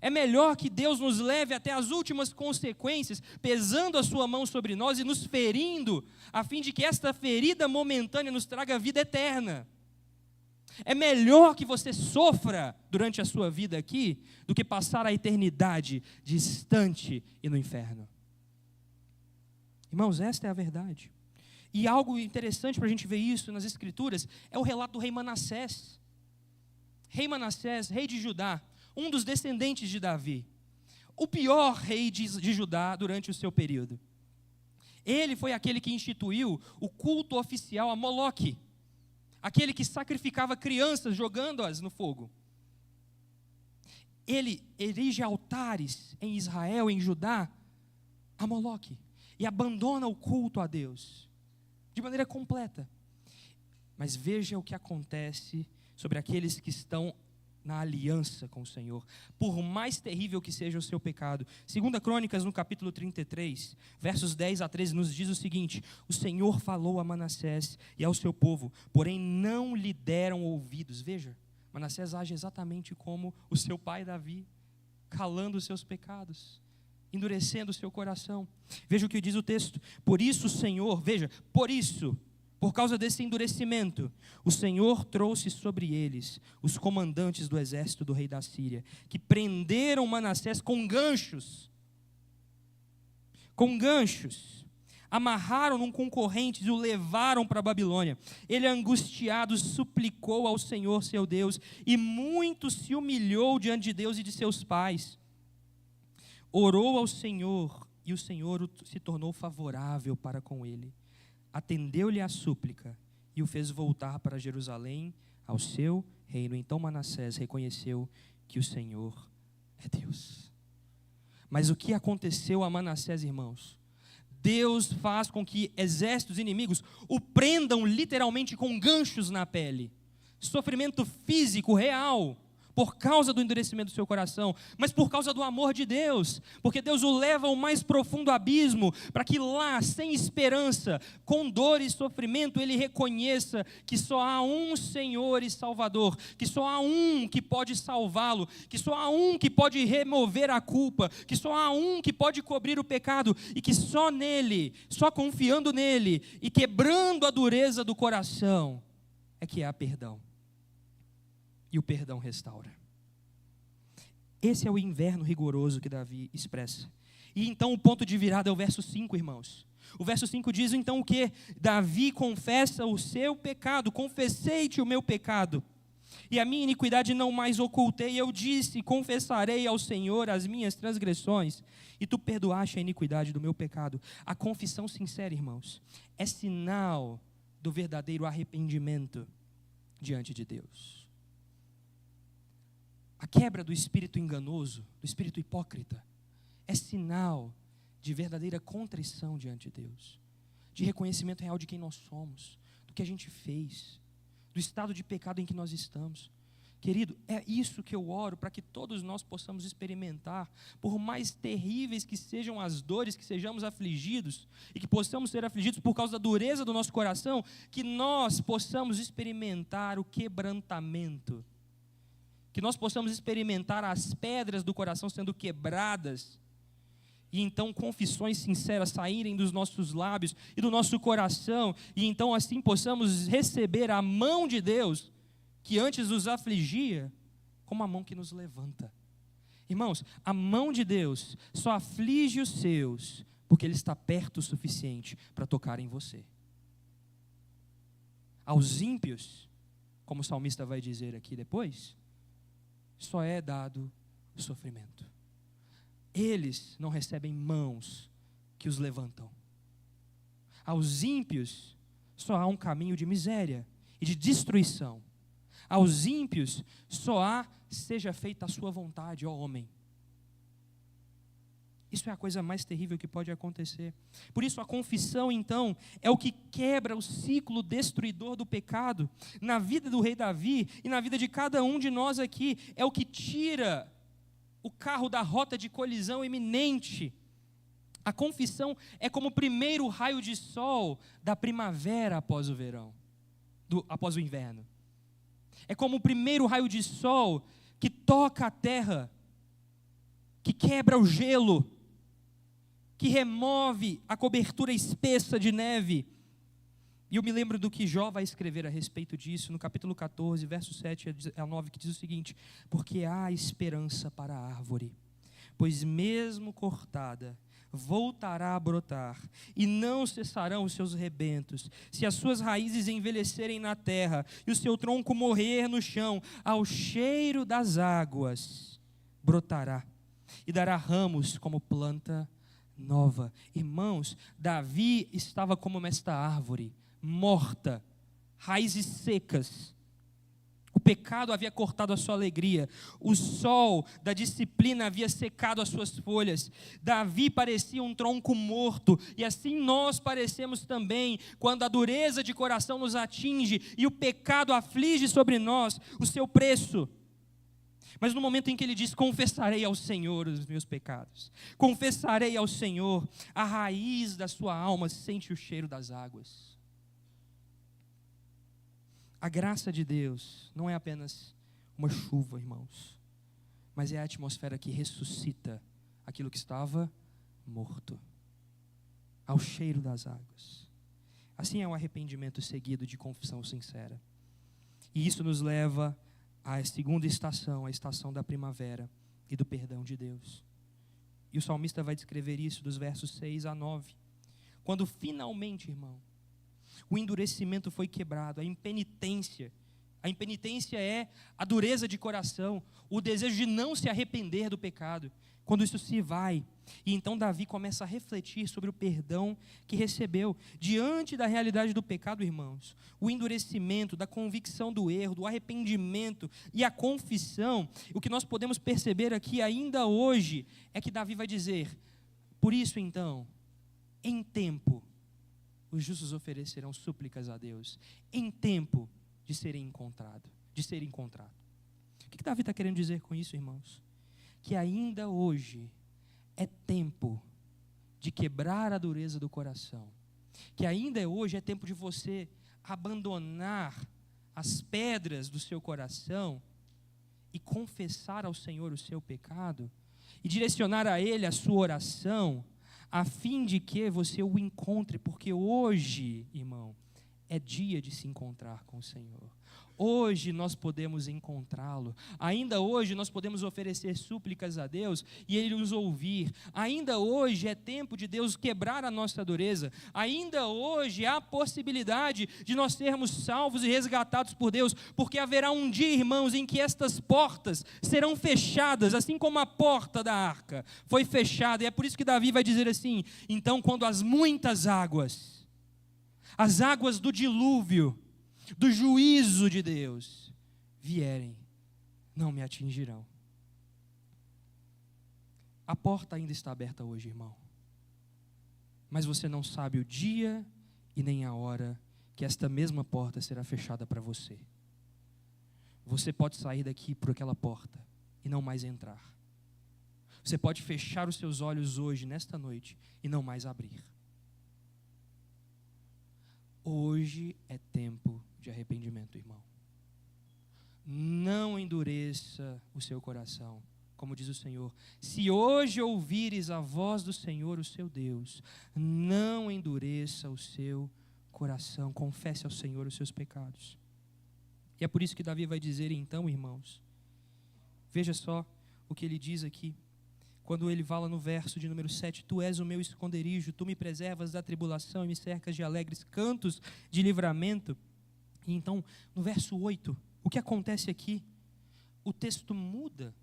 S1: É melhor que Deus nos leve até as últimas consequências, pesando a sua mão sobre nós e nos ferindo, a fim de que esta ferida momentânea nos traga vida eterna. É melhor que você sofra durante a sua vida aqui do que passar a eternidade distante e no inferno. Irmãos, esta é a verdade. E algo interessante para a gente ver isso nas Escrituras é o relato do rei Manassés. Rei Manassés, rei de Judá, um dos descendentes de Davi. O pior rei de Judá durante o seu período. Ele foi aquele que instituiu o culto oficial a Moloque. Aquele que sacrificava crianças jogando-as no fogo. Ele erige altares em Israel, em Judá, a Moloque. E abandona o culto a Deus. De maneira completa. Mas veja o que acontece sobre aqueles que estão na aliança com o Senhor. Por mais terrível que seja o seu pecado. 2 Crônicas, no capítulo 33, versos 10 a 13, nos diz o seguinte: o Senhor falou a Manassés e ao seu povo, porém não lhe deram ouvidos. Veja, Manassés age exatamente como o seu pai Davi, calando os seus pecados, endurecendo o seu coração. Veja o que diz o texto: por isso o Senhor, veja, por causa desse endurecimento, o Senhor trouxe sobre eles os comandantes do exército do rei da Síria, que prenderam Manassés com ganchos, Amarraram-no com correntes e o levaram para a Babilônia. Ele, angustiado, suplicou ao Senhor seu Deus e muito se humilhou diante de Deus e de seus pais. Orou ao Senhor e o Senhor se tornou favorável para com ele. Atendeu-lhe a súplica e o fez voltar para Jerusalém, ao seu reino. Então Manassés reconheceu que o Senhor é Deus. Mas o que aconteceu a Manassés, irmãos? Deus faz com que exércitos inimigos o prendam literalmente com ganchos na pele. Sofrimento físico real, por causa do endurecimento do seu coração, mas por causa do amor de Deus, porque Deus o leva ao mais profundo abismo, para que lá, sem esperança, com dor e sofrimento, ele reconheça que só há um Senhor e Salvador, que só há um que pode salvá-lo, que só há um que pode remover a culpa, que só há um que pode cobrir o pecado, e que só nele, só confiando nele, e quebrando a dureza do coração, é que há perdão. E o perdão restaura. Esse é o inverno rigoroso que Davi expressa. E então o ponto de virada é o verso 5, irmãos. O verso 5 diz então o que? Davi confessa o seu pecado. Confessei-te o meu pecado. E a minha iniquidade não mais ocultei. Eu disse, confessarei ao Senhor as minhas transgressões. E tu perdoaste a iniquidade do meu pecado. A confissão sincera, irmãos, é sinal do verdadeiro arrependimento diante de Deus. A quebra do espírito enganoso, do espírito hipócrita, é sinal de verdadeira contrição diante de Deus, de reconhecimento real de quem nós somos, do que a gente fez, do estado de pecado em que nós estamos. Querido, é isso que eu oro, para que todos nós possamos experimentar, por mais terríveis que sejam as dores, que sejamos afligidos, e que possamos ser afligidos por causa da dureza do nosso coração, que nós possamos experimentar o quebrantamento, que nós possamos experimentar as pedras do coração sendo quebradas, e então confissões sinceras saírem dos nossos lábios e do nosso coração, e então assim possamos receber a mão de Deus, que antes nos afligia, como a mão que nos levanta. Irmãos, a mão de Deus só aflige os seus, porque Ele está perto o suficiente para tocar em você. Aos ímpios, como o salmista vai dizer aqui depois, só é dado sofrimento. Eles não recebem mãos que os levantam. Aos ímpios só há um caminho de miséria e de destruição. Aos ímpios só há, seja feita a sua vontade, ó homem. Isso é a coisa mais terrível que pode acontecer. Por isso a confissão, então, é o que quebra o ciclo destruidor do pecado na vida do rei Davi e na vida de cada um de nós aqui. É o que tira o carro da rota de colisão iminente. A confissão é como o primeiro raio de sol da primavera após o verão, após o inverno. É como o primeiro raio de sol que toca a terra, que quebra o gelo, que remove a cobertura espessa de neve. E eu me lembro do que Jó vai escrever a respeito disso, no capítulo 14, verso 7 a 9, que diz o seguinte: porque há esperança para a árvore, pois mesmo cortada, voltará a brotar, e não cessarão os seus rebentos. Se as suas raízes envelhecerem na terra, e o seu tronco morrer no chão, ao cheiro das águas, brotará, e dará ramos como planta nova. Irmãos, Davi estava como esta árvore, morta, raízes secas. O pecado havia cortado a sua alegria, o sol da disciplina havia secado as suas folhas. Davi parecia um tronco morto, e assim nós parecemos também, quando a dureza de coração nos atinge e o pecado aflige sobre nós o seu preço. Mas no momento em que ele diz, confessarei ao Senhor os meus pecados, confessarei ao Senhor, a raiz da sua alma sente o cheiro das águas. A graça de Deus não é apenas uma chuva, irmãos, mas é a atmosfera que ressuscita aquilo que estava morto, ao cheiro das águas. Assim é o arrependimento seguido de confissão sincera. E isso nos leva à segunda estação, a estação da primavera e do perdão de Deus. E o salmista vai descrever isso dos versos 6 a 9. quando finalmente, irmão, o endurecimento foi quebrado, a impenitência é a dureza de coração, o desejo de não se arrepender do pecado. Quando isso se vai, e então Davi começa a refletir sobre o perdão que recebeu. Diante da realidade do pecado, irmãos, o endurecimento, da convicção do erro, do arrependimento e a confissão, o que nós podemos perceber aqui ainda hoje, é que Davi vai dizer: por isso então, em tempo, os justos oferecerão súplicas a Deus, em tempo de serem encontrados. O que Davi está querendo dizer com isso, irmãos? Que ainda hoje é tempo de quebrar a dureza do coração, que ainda hoje é tempo de você abandonar as pedras do seu coração e confessar ao Senhor o seu pecado e direcionar a Ele a sua oração, a fim de que você o encontre, porque hoje, irmão, é dia de se encontrar com o Senhor. Hoje nós podemos encontrá-lo, ainda hoje nós podemos oferecer súplicas a Deus e Ele nos ouvir, ainda hoje é tempo de Deus quebrar a nossa dureza, ainda hoje há a possibilidade de nós sermos salvos e resgatados por Deus, porque haverá um dia, irmãos, em que estas portas serão fechadas, assim como a porta da arca foi fechada, e é por isso que Davi vai dizer assim: então quando as muitas águas, as águas do dilúvio, do juízo de Deus vierem, não me atingirão. A porta ainda está aberta hoje, irmão, mas você não sabe o dia e nem a hora que esta mesma porta será fechada para você. Você pode sair daqui por aquela porta e não mais entrar. Você pode fechar os seus olhos hoje, nesta noite, e não mais abrir. Hoje é tempo de arrependimento, irmão. Não endureça o seu coração, como diz o Senhor: se hoje ouvires a voz do Senhor, o seu Deus, não endureça o seu coração, confesse ao Senhor os seus pecados. E é por isso que Davi vai dizer então, irmãos, veja só o que ele diz aqui, quando ele fala no verso de número 7, tu és o meu esconderijo, tu me preservas da tribulação e me cercas de alegres cantos de livramento. E então, no verso 8, o que acontece aqui? O texto muda,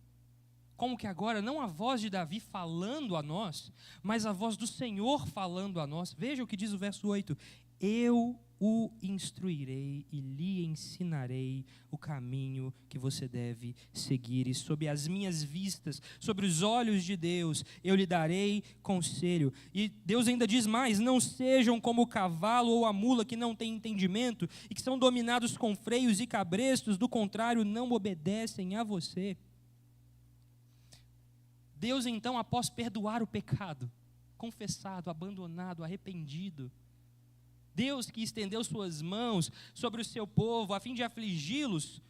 S1: como que agora, não a voz de Davi falando a nós, mas a voz do Senhor falando a nós. Veja o que diz o verso 8, eu o instruirei e lhe ensinarei o caminho que você deve seguir, e sob as minhas vistas, sobre os olhos de Deus, eu lhe darei conselho. E Deus ainda diz mais: não sejam como o cavalo ou a mula que não tem entendimento e que são dominados com freios e cabrestos, do contrário não obedecem a você. Deus então, após perdoar o pecado, confessado, abandonado, arrependido, Deus que estendeu suas mãos sobre o seu povo, a fim de afligi-los,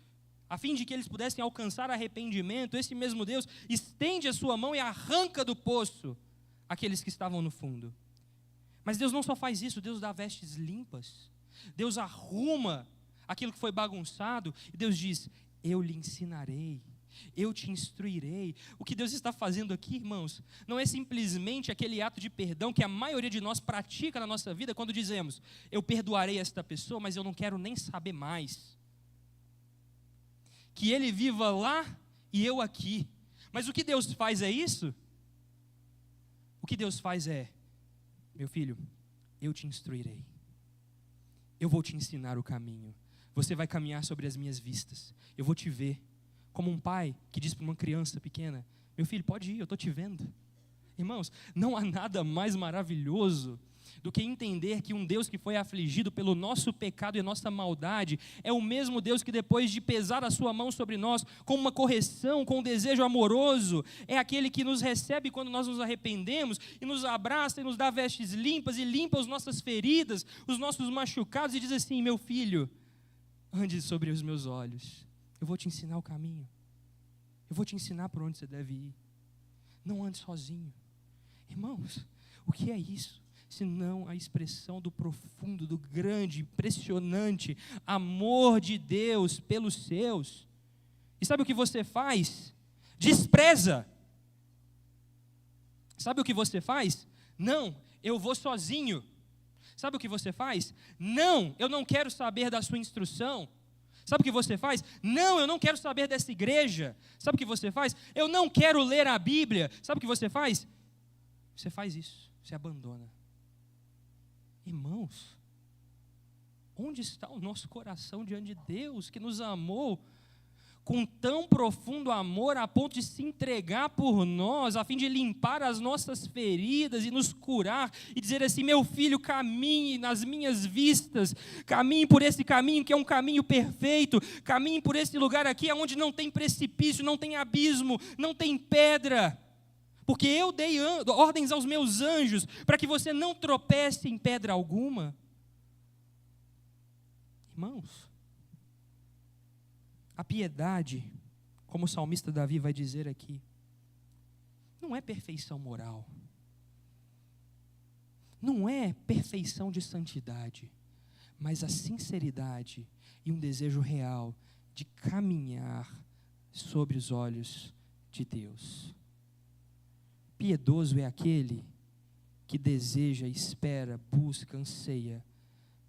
S1: a fim de que eles pudessem alcançar arrependimento, esse mesmo Deus estende a sua mão e arranca do poço aqueles que estavam no fundo. Mas Deus não só faz isso, Deus dá vestes limpas, Deus arruma aquilo que foi bagunçado, e Deus diz: eu lhe ensinarei, eu te instruirei. O que Deus está fazendo aqui, irmãos, não é simplesmente aquele ato de perdão que a maioria de nós pratica na nossa vida quando dizemos: eu perdoarei esta pessoa, mas eu não quero nem saber mais. Que ele viva lá e eu aqui. Mas o que Deus faz é isso? O que Deus faz é: meu filho, eu te instruirei, eu vou te ensinar o caminho, você vai caminhar sobre as minhas vistas, eu vou te ver. Como um pai que diz para uma criança pequena: meu filho, pode ir, eu estou te vendo. Irmãos, não há nada mais maravilhoso do que entender que um Deus que foi afligido pelo nosso pecado e nossa maldade é o mesmo Deus que, depois de pesar a sua mão sobre nós com uma correção, com um desejo amoroso, é aquele que nos recebe quando nós nos arrependemos e nos abraça e nos dá vestes limpas e limpa as nossas feridas, os nossos machucados, e diz assim: meu filho, ande sobre os meus olhos, eu vou te ensinar o caminho, eu vou te ensinar por onde você deve ir, não ande sozinho. Irmãos, o que é isso? Senão a expressão do profundo, do grande, impressionante amor de Deus pelos seus. E sabe o que você faz? Despreza. Sabe o que você faz? Não, eu vou sozinho. Sabe o que você faz? Não, eu não quero saber da sua instrução. Sabe o que você faz? Não, eu não quero saber dessa igreja. Sabe o que você faz? Eu não quero ler a Bíblia. Sabe o que você faz? Você faz isso, você abandona. Irmãos, onde está o nosso coração diante de Deus, que nos amou com tão profundo amor, a ponto de se entregar por nós, a fim de limpar as nossas feridas e nos curar, e dizer assim: meu filho, caminhe nas minhas vistas, caminhe por esse caminho que é um caminho perfeito, caminhe por esse lugar aqui onde não tem precipício, não tem abismo, não tem pedra, porque eu dei ordens aos meus anjos, para que você não tropece em pedra alguma. Irmãos, a piedade, como o salmista Davi vai dizer aqui, não é perfeição moral, não é perfeição de santidade, mas a sinceridade e um desejo real de caminhar sobre os olhos de Deus. Piedoso é aquele que deseja, espera, busca, anseia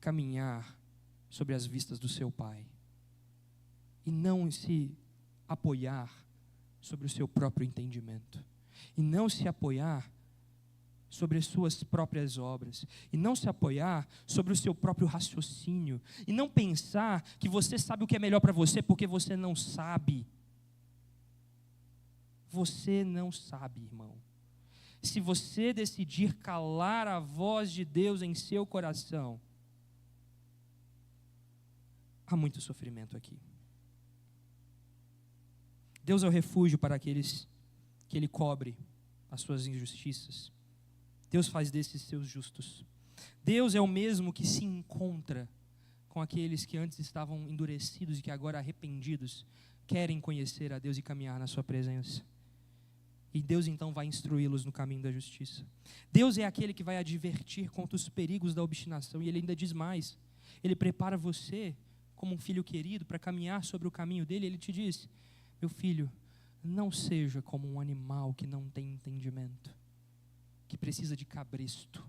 S1: caminhar sobre as vistas do seu Pai. E não se apoiar sobre o seu próprio entendimento. E não se apoiar sobre as suas próprias obras. E não se apoiar sobre o seu próprio raciocínio. E não pensar que você sabe o que é melhor para você, porque você não sabe. Você não sabe, irmão. Se você decidir calar a voz de Deus em seu coração, há muito sofrimento aqui. Deus é o refúgio para aqueles que Ele cobre as suas injustiças. Deus faz desses seus justos. Deus é o mesmo que se encontra com aqueles que antes estavam endurecidos e que agora arrependidos querem conhecer a Deus e caminhar na sua presença. E Deus então vai instruí-los no caminho da justiça. Deus é aquele que vai advertir contra os perigos da obstinação, e Ele ainda diz mais. Ele prepara você como um filho querido para caminhar sobre o caminho dele. Ele te diz: meu filho, não seja como um animal que não tem entendimento, que precisa de cabresto.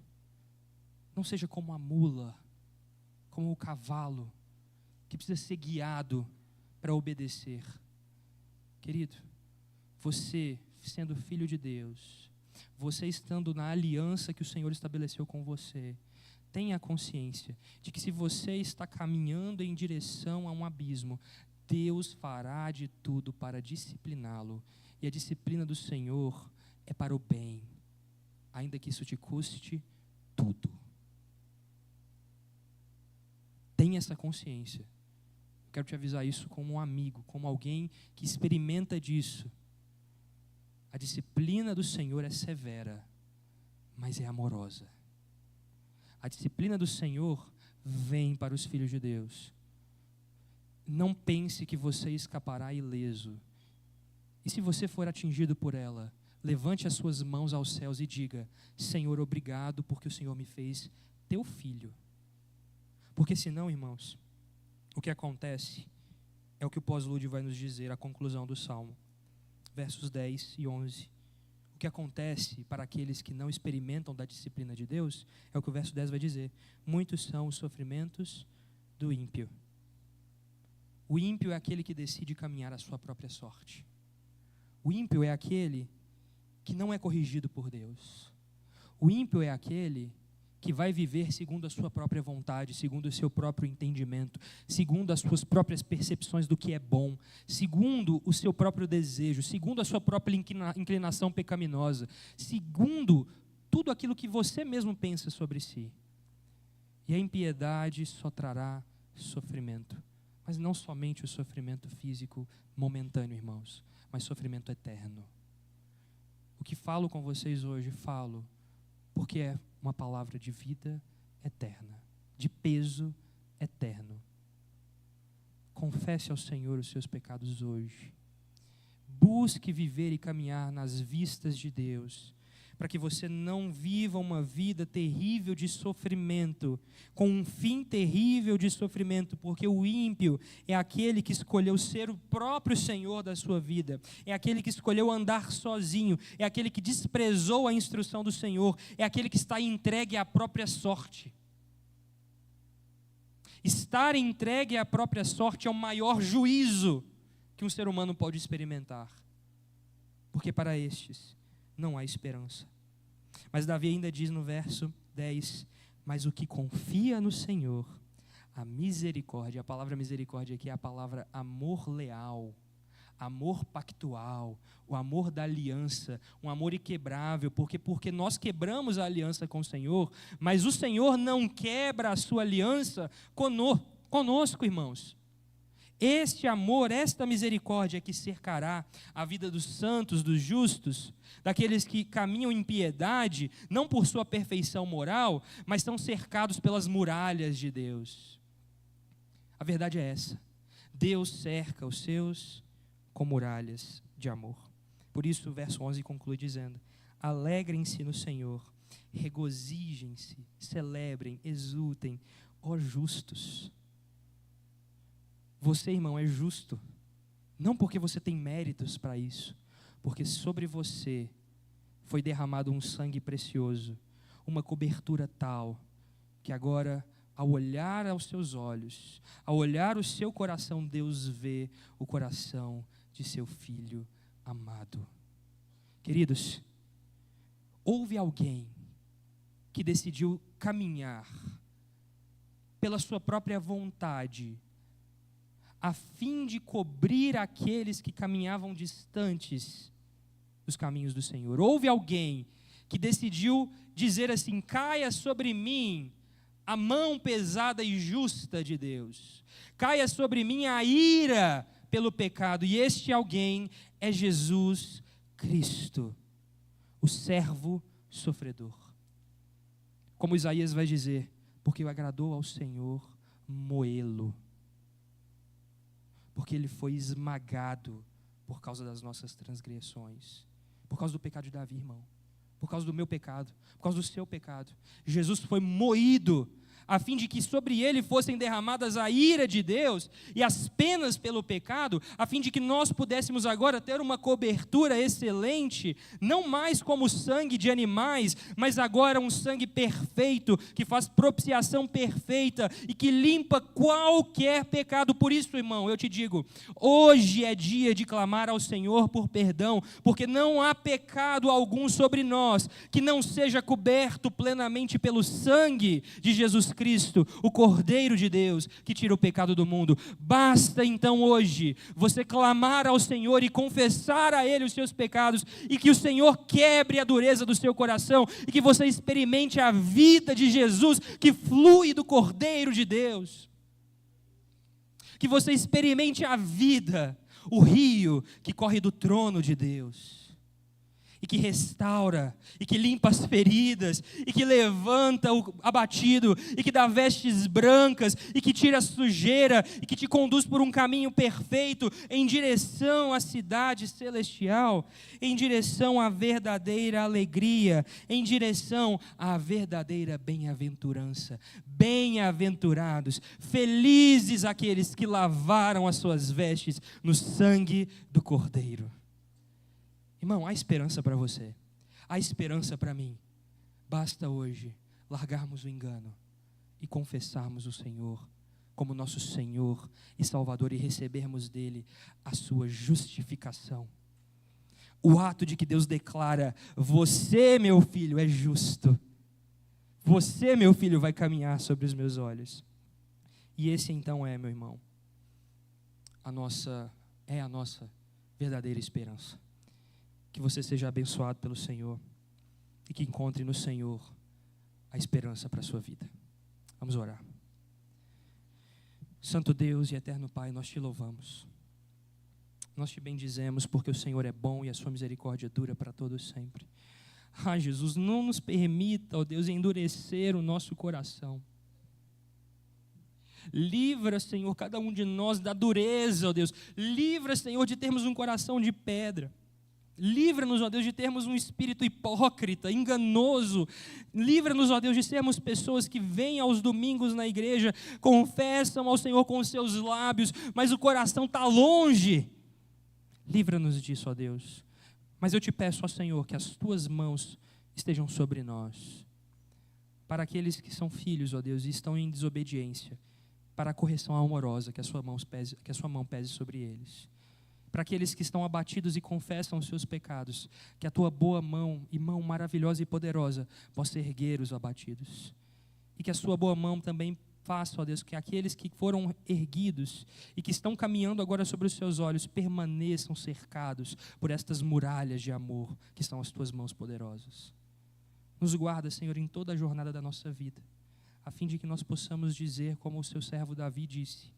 S1: Não seja como a mula, como o cavalo, que precisa ser guiado para obedecer. Querido, você sendo filho de Deus, você estando na aliança que o Senhor estabeleceu com você, tenha a consciência de que se você está caminhando em direção a um abismo, Deus fará de tudo para discipliná-lo. E a disciplina do Senhor é para o bem, ainda que isso te custe tudo. Tenha essa consciência. Eu quero te avisar isso como um amigo, como alguém que experimenta disso. A disciplina do Senhor é severa, mas é amorosa. A disciplina do Senhor vem para os filhos de Deus. Não pense que você escapará ileso. E se você for atingido por ela, levante as suas mãos aos céus e diga: Senhor, obrigado porque o Senhor me fez teu filho. Porque senão, irmãos, o que acontece é o que o pós-lúdio vai nos dizer, a conclusão do Salmo. Versos 10 e 11. O que acontece para aqueles que não experimentam da disciplina de Deus é o que o verso 10 vai dizer: muitos são os sofrimentos do ímpio. O ímpio é aquele que decide caminhar a sua própria sorte. O ímpio é aquele que não é corrigido por Deus. O ímpio é aquele que vai viver segundo a sua própria vontade, segundo o seu próprio entendimento, segundo as suas próprias percepções do que é bom, segundo o seu próprio desejo, segundo a sua própria inclinação pecaminosa, segundo tudo aquilo que você mesmo pensa sobre si. E a impiedade só trará sofrimento. Mas não somente o sofrimento físico momentâneo, irmãos, mas sofrimento eterno. O que falo com vocês hoje, falo porque é uma palavra de vida eterna, de peso eterno. Confesse ao Senhor os seus pecados hoje. Busque viver e caminhar nas vistas de Deus, para que você não viva uma vida terrível de sofrimento, com um fim terrível de sofrimento, porque o ímpio é aquele que escolheu ser o próprio Senhor da sua vida, é aquele que escolheu andar sozinho, é aquele que desprezou a instrução do Senhor, é aquele que está entregue à própria sorte. Estar entregue à própria sorte é o maior juízo que um ser humano pode experimentar, porque para estes não há esperança. Mas Davi ainda diz no verso 10, mas o que confia no Senhor, a misericórdia, a palavra misericórdia aqui é a palavra amor leal, amor pactual, o amor da aliança, um amor inquebrável, porque nós quebramos a aliança com o Senhor, mas o Senhor não quebra a sua aliança conosco, irmãos. Este amor, esta misericórdia que cercará a vida dos santos, dos justos, daqueles que caminham em piedade, não por sua perfeição moral, mas estão cercados pelas muralhas de Deus. A verdade é essa: Deus cerca os seus com muralhas de amor. Por isso o verso 11 conclui dizendo: alegrem-se no Senhor, regozijem-se, celebrem, exultem, ó justos. Você, irmão, é justo, não porque você tem méritos para isso, porque sobre você foi derramado um sangue precioso, uma cobertura tal, que agora, ao olhar aos seus olhos, ao olhar o seu coração, Deus vê o coração de seu filho amado. Queridos, houve alguém que decidiu caminhar pela sua própria vontade, a fim de cobrir aqueles que caminhavam distantes dos caminhos do Senhor. Houve alguém que decidiu dizer assim: caia sobre mim a mão pesada e justa de Deus, caia sobre mim a ira pelo pecado, e este alguém é Jesus Cristo, o servo sofredor. Como Isaías vai dizer: porque agradou ao Senhor moê-lo, porque ele foi esmagado por causa das nossas transgressões, por causa do pecado de Davi, irmão, por causa do meu pecado, por causa do seu pecado. Jesus foi moído, a fim de que sobre ele fossem derramadas a ira de Deus e as penas pelo pecado, a fim de que nós pudéssemos agora ter uma cobertura excelente, não mais como sangue de animais, mas agora um sangue perfeito, que faz propiciação perfeita e que limpa qualquer pecado. Por isso, irmão, eu te digo, hoje é dia de clamar ao Senhor por perdão, porque não há pecado algum sobre nós que não seja coberto plenamente pelo sangue de Jesus Cristo, o Cordeiro de Deus, que tira o pecado do mundo. Basta então hoje você clamar ao Senhor e confessar a Ele os seus pecados, e que o Senhor quebre a dureza do seu coração, e que você experimente a vida de Jesus que flui do Cordeiro de Deus. Que você experimente a vida, o rio que corre do trono de Deus, e que restaura, e que limpa as feridas, e que levanta o abatido, e que dá vestes brancas, e que tira a sujeira, e que te conduz por um caminho perfeito, em direção à cidade celestial, em direção à verdadeira alegria, em direção à verdadeira bem-aventurança. Bem-aventurados, felizes aqueles que lavaram as suas vestes no sangue do Cordeiro. Irmão, há esperança para você, há esperança para mim. Basta hoje largarmos o engano e confessarmos o Senhor como nosso Senhor e Salvador, e recebermos dele a sua justificação. O ato de que Deus declara: você, meu filho, é justo. Você, meu filho, vai caminhar sobre os meus olhos. E esse então é, meu irmão, a nossa verdadeira esperança. Que você seja abençoado pelo Senhor e que encontre no Senhor a esperança para a sua vida. Vamos orar. Santo Deus e eterno Pai, nós te louvamos. Nós te bendizemos porque o Senhor é bom e a sua misericórdia dura para todos sempre. Ah, Jesus, não nos permita, ó Deus, endurecer o nosso coração. Livra, Senhor, cada um de nós da dureza, ó Deus. Livra, Senhor, de termos um coração de pedra. Livra-nos, ó Deus, de termos um espírito hipócrita, enganoso. Livra-nos, ó Deus, de sermos pessoas que vêm aos domingos na igreja, confessam ao Senhor com os seus lábios, mas o coração está longe. Livra-nos disso, ó Deus. Mas eu te peço, ó Senhor, que as tuas mãos estejam sobre nós. Para aqueles que são filhos, ó Deus, e estão em desobediência, para a correção amorosa, que a sua mão pese sobre eles. Para aqueles que estão abatidos e confessam os seus pecados, que a tua boa mão e mão maravilhosa e poderosa possa erguer os abatidos. E que a sua boa mão também faça, ó Deus, que aqueles que foram erguidos e que estão caminhando agora sobre os seus olhos permaneçam cercados por estas muralhas de amor que são as tuas mãos poderosas. Nos guarda, Senhor, em toda a jornada da nossa vida, a fim de que nós possamos dizer, como o seu servo Davi disse: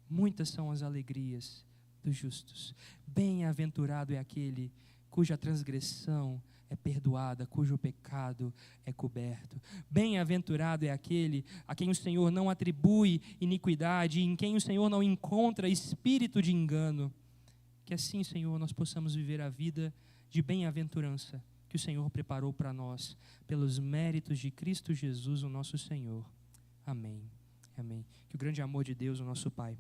S1: muitas são as alegrias dos justos. Bem-aventurado é aquele cuja transgressão é perdoada, cujo pecado é coberto. Bem-aventurado é aquele a quem o Senhor não atribui iniquidade, em quem o Senhor não encontra espírito de engano. Que assim, Senhor, nós possamos viver a vida de bem-aventurança que o Senhor preparou para nós, pelos méritos de Cristo Jesus, o nosso Senhor. Amém. Amém. Que o grande amor de Deus, o nosso Pai,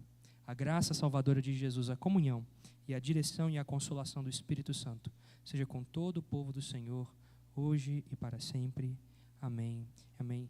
S1: a graça salvadora de Jesus, a comunhão e a direção e a consolação do Espírito Santo seja com todo o povo do Senhor, hoje e para sempre. Amém. Amém.